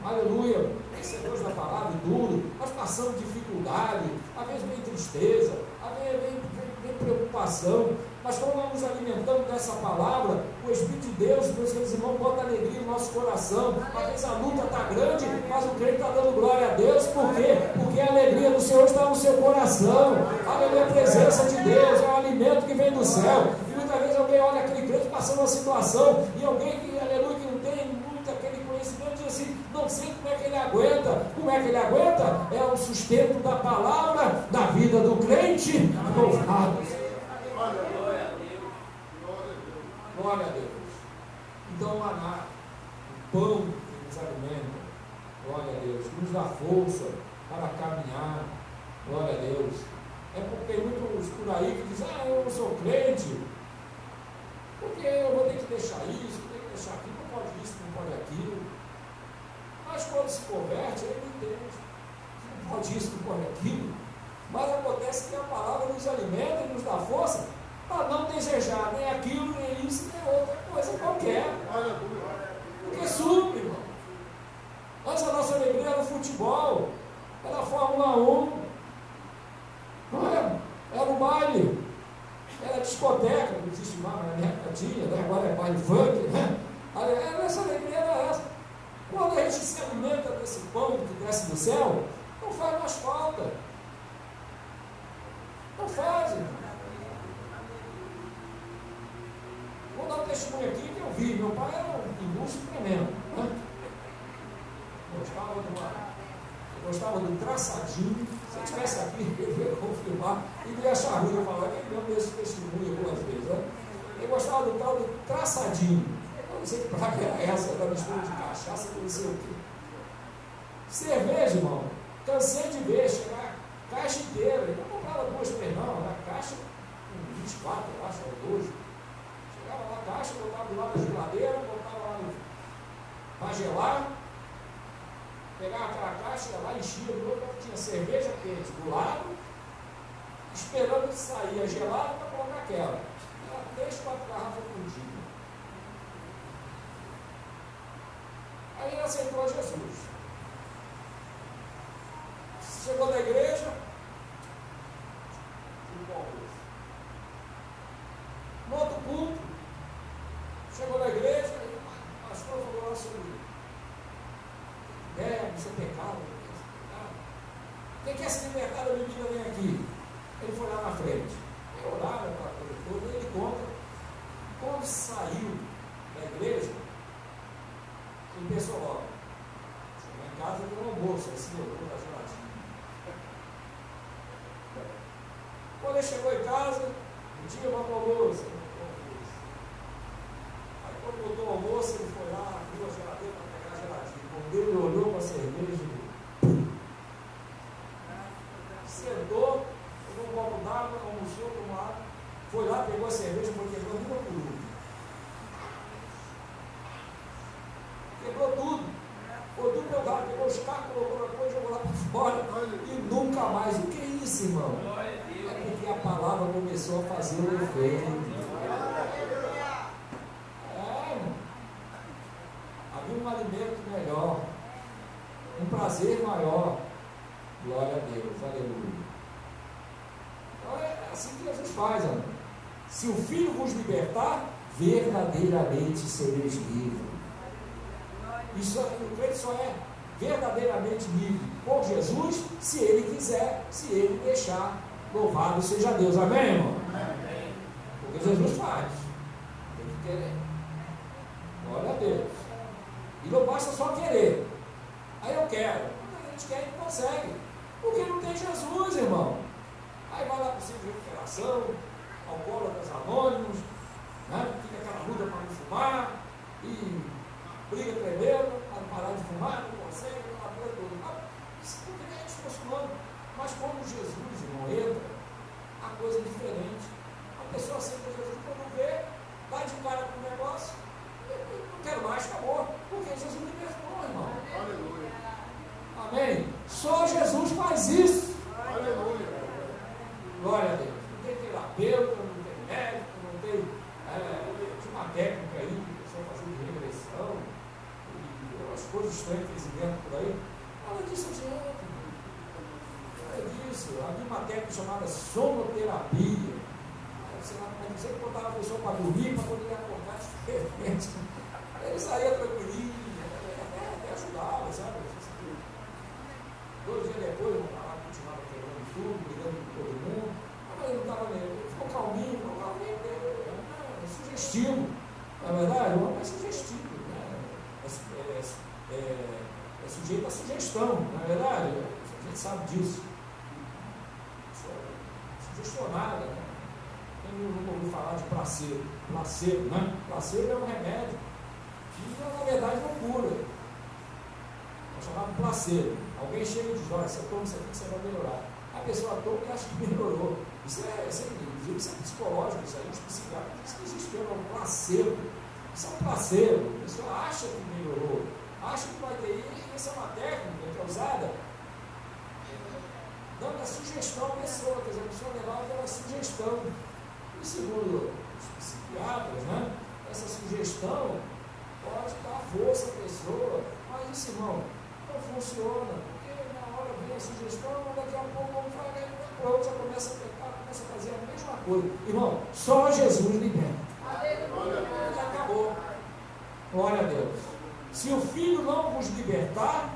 aleluia, recebemos da palavra duro, nós passamos dificuldade, às vezes vem tristeza, às vezes vem preocupação, mas quando nós nos alimentamos dessa palavra, o Espírito de Deus, meus queridos irmãos, bota alegria no nosso coração. Às vezes a luta está grande, mas o crente está dando glória a Deus. Por quê? Porque a alegria do Senhor está no seu coração. Aleluia, a presença de Deus é o alimento que vem do céu. E muitas vezes alguém olha aquele crente passando uma situação, e alguém que, aleluia, que não tem muito aquele conhecimento, diz assim: não sei como é que ele aguenta. Como é que ele aguenta? É o sustento da palavra, da vida do crente. Louvado. Glória a Deus. Então o maná, o pão que nos alimenta, glória a Deus, que nos dá força para caminhar, glória a Deus. É porque tem muitos por aí que dizem: eu não sou crente, porque eu vou ter que deixar isso, vou ter que deixar aquilo, não pode isso, não pode aquilo. Mas quando se converte, ele entende que não pode isso, não pode aquilo. Mas acontece que a palavra nos alimenta e nos dá força para não desejar nem aquilo, nem isso, nem outra coisa qualquer. Porque supre, irmão. Antes a nossa alegria era o futebol, era a Fórmula 1, não era? Era o baile, era a discoteca, não existe mais, mas na minha época tinha, né? Agora é baile funk, né? A nossa alegria era essa. Quando a gente se alimenta desse pão que desce do céu, não faz mais falta. Não faz, irmão. Vou dar um testemunho aqui que eu vi. Meu pai era um ilustre tremendo, né? Gostava do traçadinho. Se eu estivesse aqui, eu ia confirmar e ia achar ruim eu falar que ele não deu esse testemunho algumas vezes, né? Ele gostava do tal do traçadinho. Eu não sei que praga era essa, era mistura de cachaça, não sei o quê. Cerveja, irmão, cansei de ver chegar caixa inteira. Ele não comprava 2, 3 não, era caixa com 24, eu acho, ou 12. Chegava lá a caixa, botava do lado da geladeira, botava lá para gelar, pegava aquela caixa, ia lá, enchia do outro, tinha cerveja quente do lado, esperando sair a gelada para colocar aquela. Era 3, 4 garrafas por dia. Aí ele aceitou a Jesus. Chegou na igreja, no outro culto, chegou na igreja, e o pastor falou lá sobre isso é pecado, quem quer se libertar da bebida vem aqui. Ele foi lá na frente, eu orava para ele todo, e ele conta, quando saiu da igreja, ele pensou logo, chegou em casa e deu um almoço, assim, eu vou dar geladinho. Quando ele chegou em casa, não tinha uma almoço. Aí quando botou o almoço, ele foi lá, abriu a geladeira para pegar a geladinha. Quando ele olhou para a cerveja, sentou, pegou um copo d'água, almoçou, tomou água, foi lá, pegou a cerveja, foi quebrando uma por uma. Quebrou tudo. Botou o meu gato, pegou os cacos, colocou na coisa, jogou lá para fora e nunca mais. O que é isso, irmão? É porque a palavra começou a fazer o efeito. melhor, um prazer maior. Glória a Deus, aleluia. Então é assim que Jesus faz, amor. Se o Filho vos libertar, verdadeiramente sereis livres. Isso, o crente só é verdadeiramente livre por Jesus, se ele quiser, se ele deixar. Louvado seja Deus, amém, irmão? Amém. Porque Jesus faz, tem que querer. Glória a Deus. E não basta só querer. Aí eu quero. A gente quer e não consegue, porque não tem Jesus, irmão. Aí vai lá para o centro de recuperação, alcoólatras anônimos, né? Fica aquela luta para não fumar, e briga tremenda, para não parar de fumar, não consegue, aquela coisa toda. Isso não tem gente postulando. Mas quando Jesus, irmão, entra, a coisa é diferente. A pessoa aceita Jesus quando vê, dá de cara com o negócio, não quero mais, acabou. Porque Jesus libertou, irmão. Aleluia. Amém? Só Jesus faz isso. Aleluia. Glória a Deus. Não tem terapeuta, não tem médico, não tem. Tinha uma técnica aí, que a pessoa fazia de regressão, e as coisas estranhas que eles inventam por aí. Nada disso adianta. Disso, havia uma técnica chamada sonoterapia. Você não pode dizer que botava a pessoa para dormir, para poder acordar diferente. Ele saía tranquilinho, até ajudava, sabe? 2 dias depois, eu continuava quebrando tudo, brigando com todo mundo. Mas ele não estava nem. Ele ficou calminho, é sugestivo. Na verdade, o homem é sugestivo, né? É sujeito a sugestão, na verdade, a gente sabe disso. Sugestionada, né? Quem não ouviu falar de placebo? Placebo, né? Placebo é um remédio que na verdade não cura. É chamado placebo. Alguém chega e diz: olha, você toma isso aqui que você vai melhorar. A pessoa toma e acha que melhorou. Isso é psicológico, isso aí, os psiquiatras dizem que existe um placebo. Isso é um placebo. A pessoa acha que melhorou, acha que vai ter. E essa é uma técnica que é usada dando a sugestão à pessoa, quer dizer, a pessoa levar aquela sugestão. E segundo os psiquiatras, né, essa sugestão pode dar força à pessoa, mas isso, irmão, não funciona, porque na hora vem a sugestão, daqui a pouco vamos falar, pronto, já começa a pecar, começa a fazer a mesma coisa. Irmão, só Jesus liberta. E acabou. Glória a Deus. Se o Filho não vos libertar,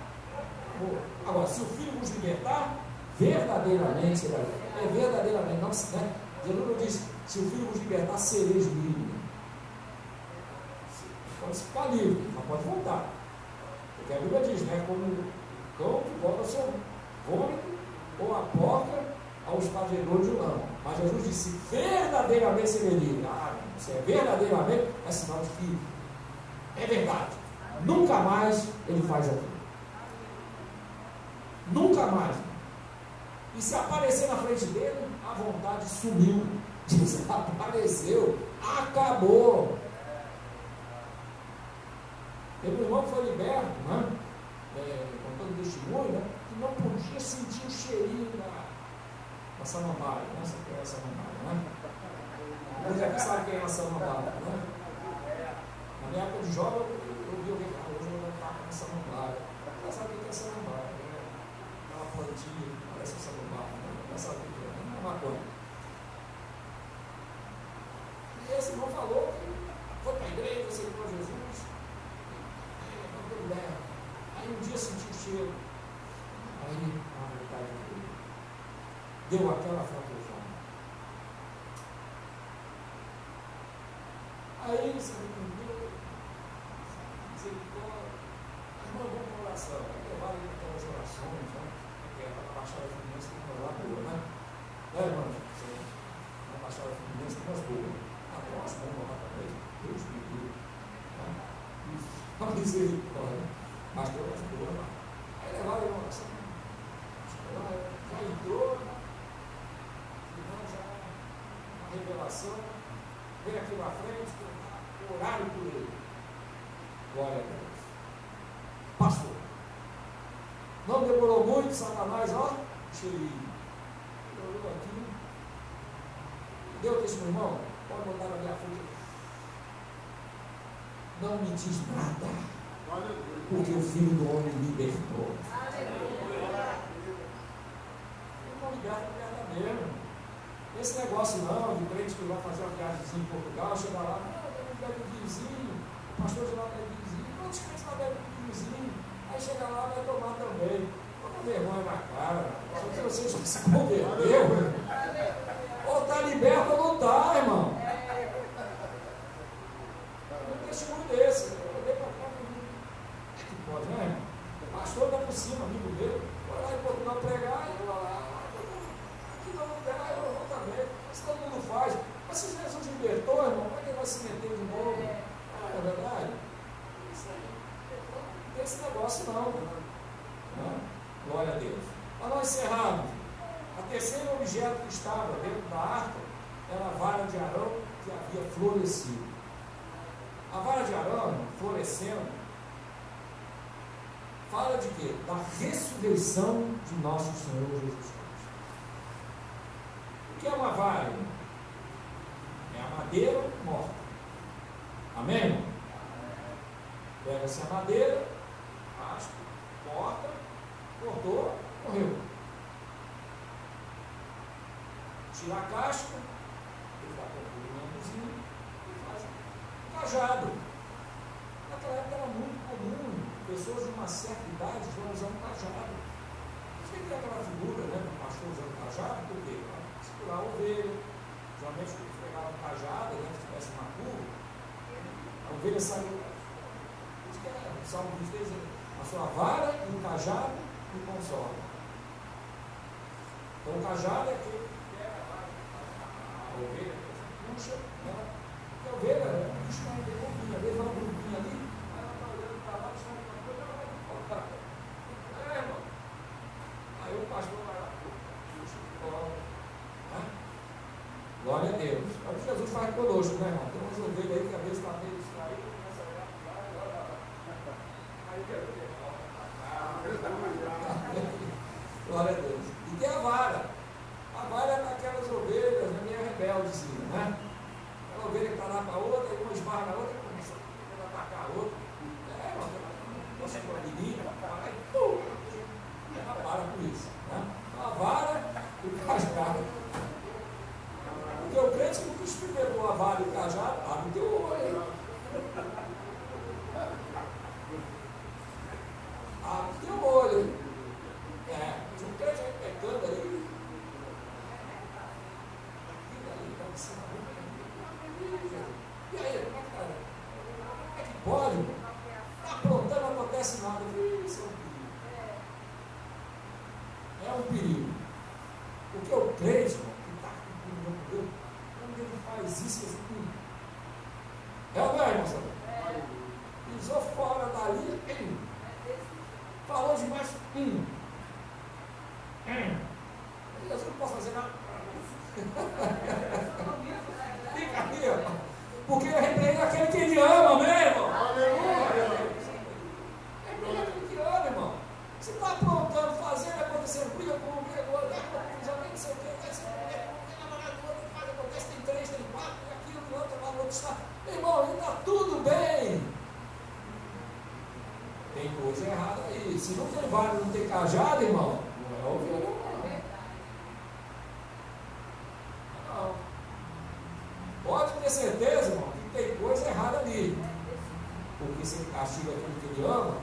agora, se o Filho vos libertar, verdadeiramente, verdadeiramente, não, né? Jesus não disse: se o Filho vos libertar, sereis livres. Pode ficar livre, mas pode voltar. Porque a Bíblia diz, né? Como o cão que volta ao seu vômito, ou a porca ao espadeiro de lama. Mas Jesus disse: verdadeiramente sereis livres. Se é verdadeiramente, é sinal de que é verdade. Nunca mais ele faz aquilo. Nunca mais. E se aparecer na frente dele, a vontade sumiu, desapareceu, acabou. Teve um irmão que foi liberto, né? Contando testemunho, né? Que não podia sentir o cheirinho da samambaia, né? Sabe o que é a samambaia, né? Você aqui sabe quem é a samambaia, né? Na minha época de jovem, eu vi alguém falar: hoje eu vou levar a samambaia. Você sabe o que é a samambaia? Aquela plantinha. Parece que não sabe o que é, não é maconha. E esse irmão falou que foi para a igreja, aceitou Jesus, aí um dia sentiu o cheiro, aí a vontade dele deu aquela fratejada. Aí ele se arrependeu, misericórdia, irmão, vamos para oração, levaram ele para aquelas orações, né? A Baixada Fluminense tem uma lá boa, né? Irmão? Na Baixada Fluminense tem umas boas. Nós vamos lá também. Deus me livre. Isso. Uma misericórdia. Mas tem umas boas lá. Aí levaram ele uma oração. Já entrou. Já uma revelação. Vem aqui na frente. Oraram por ele. Glória a Deus. Passou. Não demorou muito, Satanás, ó, cheirinho. Olhou aqui. Deu testemunho, irmão? Pode botar na minha frente. Não me diz nada. Porque o Filho do Homem libertou. Não liberta mesmo. Esse negócio não, de crente que vai fazer uma viagem em Portugal, chegar lá, não, eu bebo vinhozinho, o pastor de lá bebe vinhozinho, quantos crentes lá bebem vinhozinho? Aí chega lá, vai tomar também. Toma vergonha na cara, só que você já se converteu. Ou está liberto ou não está, irmão. Um testemunho desse, eu olhei para cá e que pode, né, irmão? O pastor está por cima, amigo dele, foi lá em Portugal pregar e eu lá. Aqui não dá, eu vou também. Isso todo mundo faz. Mas se Jesus libertou, irmão, como é que ele vai se meter de novo? Não é verdade? Isso aí. Não tem esse negócio não. Glória a Deus. Para nós encerrarmos, a terceira objeto que estava dentro da arca era a vara de Arão que havia florescido. A vara de Arão, florescendo, fala de quê? Da ressurreição de nosso Senhor Jesus Cristo. O que é uma vara? É a madeira morta. Amém, irmão? Pega-se a madeira, raspa, corta, cortou, morreu. Tira a casca, ele vai para o bambuzinho e faz um cajado. Naquela época era muito comum pessoas de uma certa idade já usando cajado. Você tem aquela figura, né, do pastor usando cajado, por quê? Para segurar a ovelha. Geralmente, quando pegava um cajado, né, se tivesse uma curva, a ovelha saiu. Isso que é o Salmo 23, a sua vara e o cajado me consolam. Então, o cajado é aquele que pega a ovelha, puxa, né? Porque a ovelha, puxa uma grupinha, às vezes vai um grupinho ali, aí ela está olhando para lá, está uma coisa, ela vai voltar. Irmão. Aí o pastor vai lá, puxa, coloca. Glória a Deus. É o que Jesus faz conosco, né, irmão? Tem umas ovelhas aí que às vezes está meio distraído, começa a olhar para lá e olha lá. Aí quer ver? Glória a Deus. E tem a vara. A vara é daquelas ovelhas, né, meio rebeldezinha, né? Aquela ovelha que está lá para a outra, e uma esbarra na outra, começa a atacar a outra. Irmão, você é uma menina, ela para lá e pum! Ela para com isso. Né? A vara e o cajado. Porque o crente nunca experimentou a vara e o cajado, abre o teu olho. Abre o teu olho. Se o crente vai pecando ali, e aí, como é que tá? Como é que pode? Está aprontando, não acontece nada. Isso é um perigo. É um perigo. Porque o crente, que está cumprindo com Deus, quando ele faz isso, assim, é o meu, irmão? Pisou fora dali, falou demais, Jesus não pode fazer nada. Fica aqui, ó. Porque eu repreendo aquele que ele ama, né, irmão? Aleluia. Aquele que ama, irmão. Você está aprontando, fazendo, acontecendo, briga com um, briga com outro, não sei o que, acontece, tem 3, tem 4, tem aquilo, tem outro, lá, outro está. Irmão, está tudo bem. Tem coisa errada aí. Se não tem vara, não tem cajado, irmão, não é ovelha, não. Pode ter certeza, irmão, que tem coisa errada ali. Porque se ele castiga aquilo que ele ama,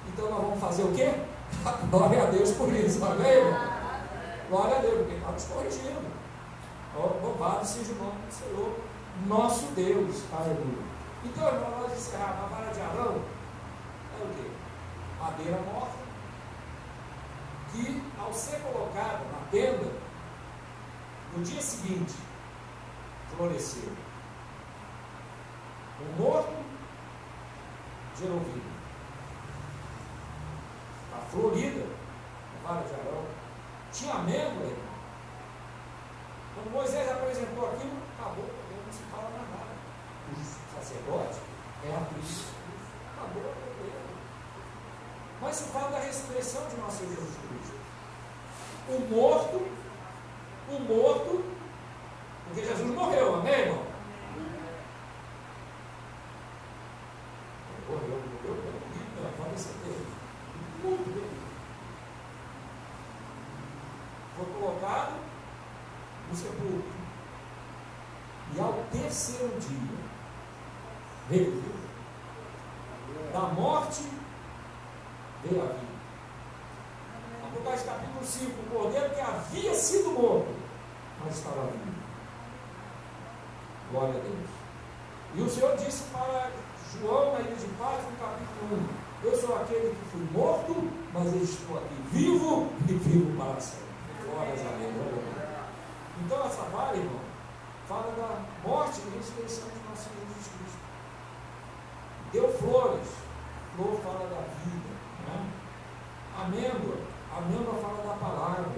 então nós vamos fazer o quê? Glória a Deus por isso, amém, irmão? Glória a Deus, porque ele está nos corrigindo. Louvado seja o nome do Senhor, nosso Deus, aleluia. Então, irmão, nós encerramos. A vara de Arão é o quê? Madeira morta, que ao ser colocada na tenda, no dia seguinte, floresceu. O morto gerou vida. A florida, a vara de Arão, tinha amêndoa, irmão. Quando Moisés apresentou aquilo, acabou, não se fala mais nada. O sacerdote é a Cristo. Acabou o problema. Mas se fala da ressurreição de nosso Senhor Jesus Cristo. O morto, porque Jesus morreu, amém, irmão? Morreu, e ao terceiro dia reviveu. Da morte veio a vida. Apocalipse capítulo 5, o cordeiro que havia sido morto, mas estava vivo. Glória a Deus. E o Senhor disse para João, na ilha de Patmos, no capítulo 1, eu sou aquele que fui morto, mas eu estou aqui vivo e vivo para sempre. Glórias a Deus. Então essa vara, irmão, fala da morte e ressurreição de nosso Senhor Jesus Cristo. Deu flores, flor fala da vida, né? Amêndoa fala da palavra.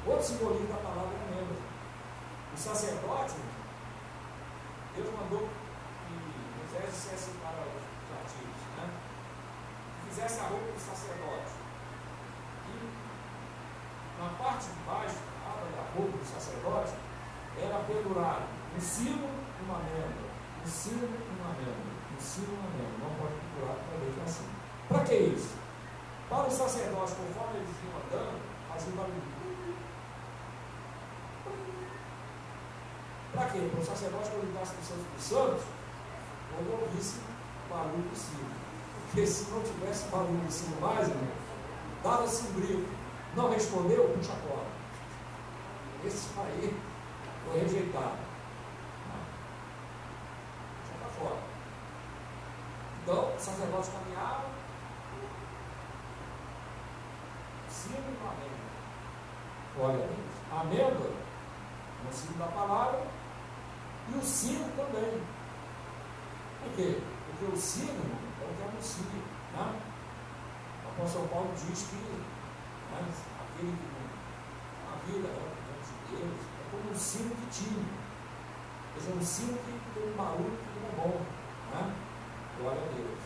Outro simbolismo da palavra é amêndoa. O sacerdote, Deus mandou que Moisés dissesse para os artigos, né? Que fizesse a roupa do sacerdote. E na parte de baixo, a aba da roupa do sacerdote, era pendurado um sino e uma amêndoa. Um sino e uma amêndoa. Um sino e uma amêndoa. Não pode pendurar para ver que é assim. Para que isso? Para os sacerdotes, conforme eles iam andando, faziam barulho. Para quê? Para o sacerdote, quando ele entrasse nos seus santos, quando ouvisse barulho do sino. Porque se não tivesse barulho do sino mais, irmão, dava-se um grito. Não respondeu, puxa a corda. Esse aí foi rejeitado. Já está fora. Então, o sacerdote caminhava, sino e uma amêndoa. Olha, a amêndoa, no sino da palavra, e o sino também. Por quê? Porque o sino é o que anuncia. Né? O apóstolo Paulo diz que, né, aquele que a vida de Deus é como um sino que tira. Quer dizer, um sino que tem um barulho que não é bom. Né? Glória a Deus.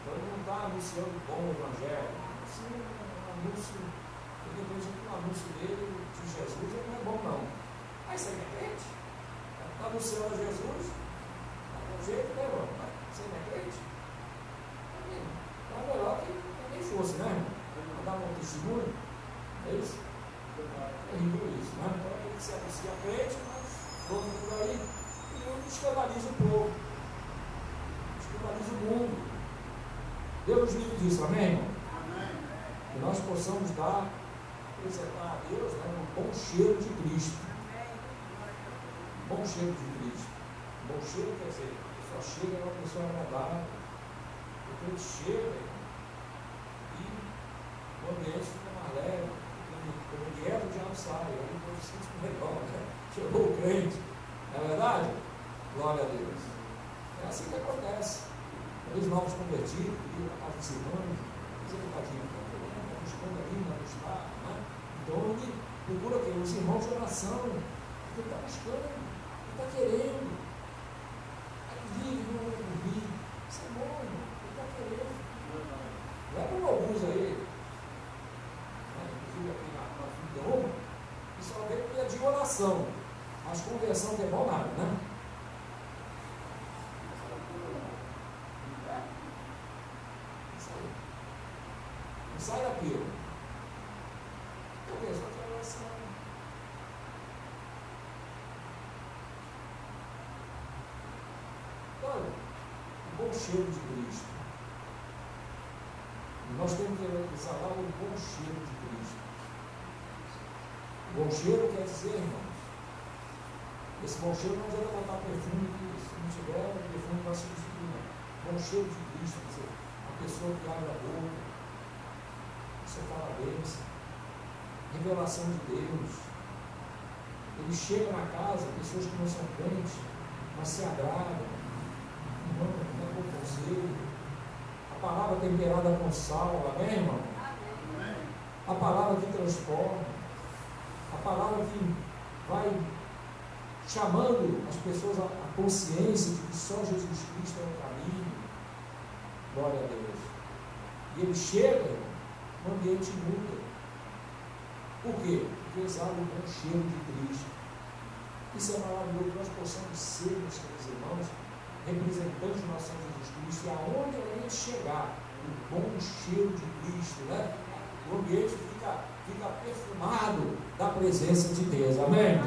Então ele não está anunciando o bom evangelho. O sino é um anúncio, porque depois que o anúncio dele, de Jesus, ele não é bom não. Aí você é crente? Está anunciando a Jesus? Do jeito, né, irmão? Você não é crente? Então é melhor que ninguém fosse, né, irmão? Mandar um testemunho. É isso? É ridículo isso, né? Então aquele que se anuncia crente, mas todo mundo aí, e escandaliza o povo. Escandaliza o mundo. Deus nos livre disso, amém, irmão? Amém. Que nós possamos dar, apresentar a Deus, né, um bom cheiro de Cristo. Bom cheiro de Cristo. Bom cheiro quer dizer, a pessoa chega, é uma pessoa agradável. O crente chega e o ambiente fica mais leve. Quando ele entra, o diabo sai. Aí o povo se sente melhor, né? Chegou o crente. Não é verdade? Glória a Deus. É assim que acontece. Os novos convertidos, ir na casa dos irmãos, fazer um bocadinho, está buscando ali, não está, né? Então ele procura aqui, os irmãos de oração, porque ele está buscando, ele está querendo. Aí vive, não vai ouvir. Isso é bom, irmão. Ele está querendo. Leva alguns aí, né? Inclusive aqui na fim de Roma, e só vê pedir oração. Mas conversão que é bom nada, né? Não sai daquilo. Conversão que é oração. Olha, o bom cheiro de Cristo. Nós temos que exalar o bom cheiro de Cristo. O bom cheiro quer dizer, irmãos, esse bom cheiro não adianta botar perfume, que se não tiver, o perfume vai substituir. Não. Bom cheiro de Cristo, quer dizer, a pessoa que abre a boca, você fala a bênção, revelação de Deus. Ele chega na casa, pessoas que não são crentes, mas se agradam, não com conselho. A palavra temperada com sal, amém, irmão? Amém. A palavra que transforma, a palavra que vai chamando as pessoas à consciência de que só Jesus Cristo é o caminho. Glória a Deus. E ele chega, o ambiente muda. Por quê? Porque exala o bom cheiro de Cristo. Isso é maravilhoso, que nós possamos ser, meus queridos irmãos, representantes do nosso Senhor Jesus Cristo, e aonde a gente chegar, o bom cheiro de Cristo, né? O ambiente fica perfumado da presença de Deus. Amém?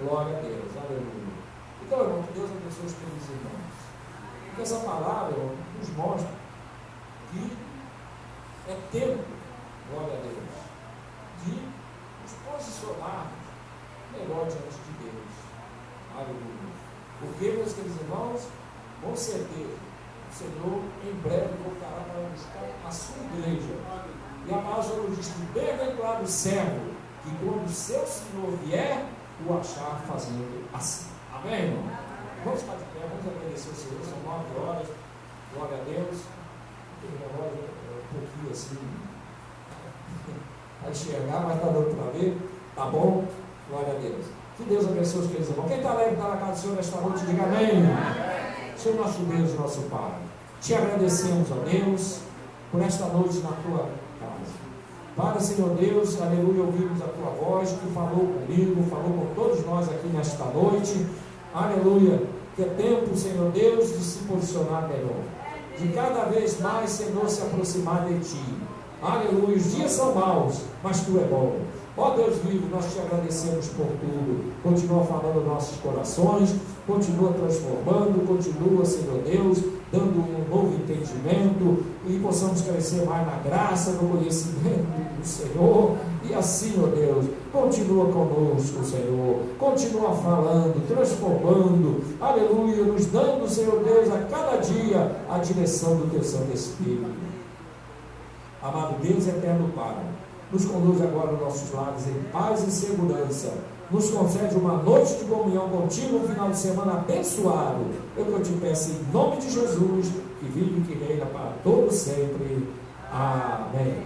Glória a Deus, aleluia. Então, irmão, que Deus abençoe os queridos irmãos. Porque essa palavra, irmão, nos mostra que é tempo, glória a Deus, de nos posicionarmos melhor diante de Deus. Aleluia. Porque, meus queridos irmãos, com certeza, o Senhor em breve voltará para buscar a sua igreja. E a palavra nos diz que bem-aventurado o servo, que quando o seu Senhor vier, o achar fazendo assim. Amém, irmão? Vamos ficar de pé, vamos agradecer ao Senhor, são 9 horas, glória a Deus. Tem relógio um pouquinho assim, a enxergar, mas está dando para ver, tá bom? Glória a Deus. Que Deus abençoe os queridos irmãos. Quem está alegre, está na casa do Senhor nesta noite, diga amém. Senhor nosso Deus, nosso Pai, te agradecemos, ó Deus, por esta noite na tua casa. Para, Senhor Deus, aleluia, ouvimos a tua voz, que falou comigo, falou com todos nós aqui nesta noite, aleluia, que é tempo, Senhor Deus, de se posicionar melhor, de cada vez mais, Senhor, se aproximar de ti. Aleluia, os dias são maus, mas tu é bom. Ó Deus vivo, nós te agradecemos por tudo. Continua falando nossos corações, continua transformando, continua, Senhor Deus, dando um novo entendimento e possamos crescer mais na graça, no conhecimento do Senhor. E assim, ó Deus, continua conosco, Senhor, continua falando, transformando, aleluia, nos dando, Senhor Deus, a cada dia a direção do teu Santo Espírito. Amado Deus, eterno Pai, nos conduz agora aos nossos lares em paz e segurança. Nos concede uma noite de comunhão contigo, um final de semana abençoado. Eu que eu te peço em nome de Jesus, que vive e que reina para todos sempre. Amém.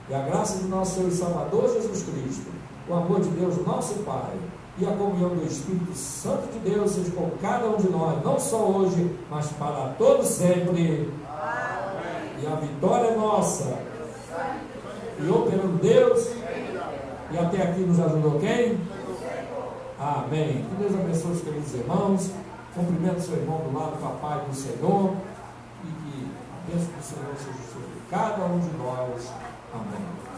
E a graça do nosso Senhor e Salvador Jesus Cristo, o amor de Deus, nosso Pai, e a comunhão do Espírito Santo de Deus seja com cada um de nós, não só hoje, mas para todos sempre. Amém. E a vitória é nossa. E operando Deus, e até aqui nos ajudou quem? Amém. Que Deus abençoe os queridos irmãos. Cumprimento seu irmão do lado, papai do Senhor, e que a bênção do Senhor seja sobre cada um de nós. Amém.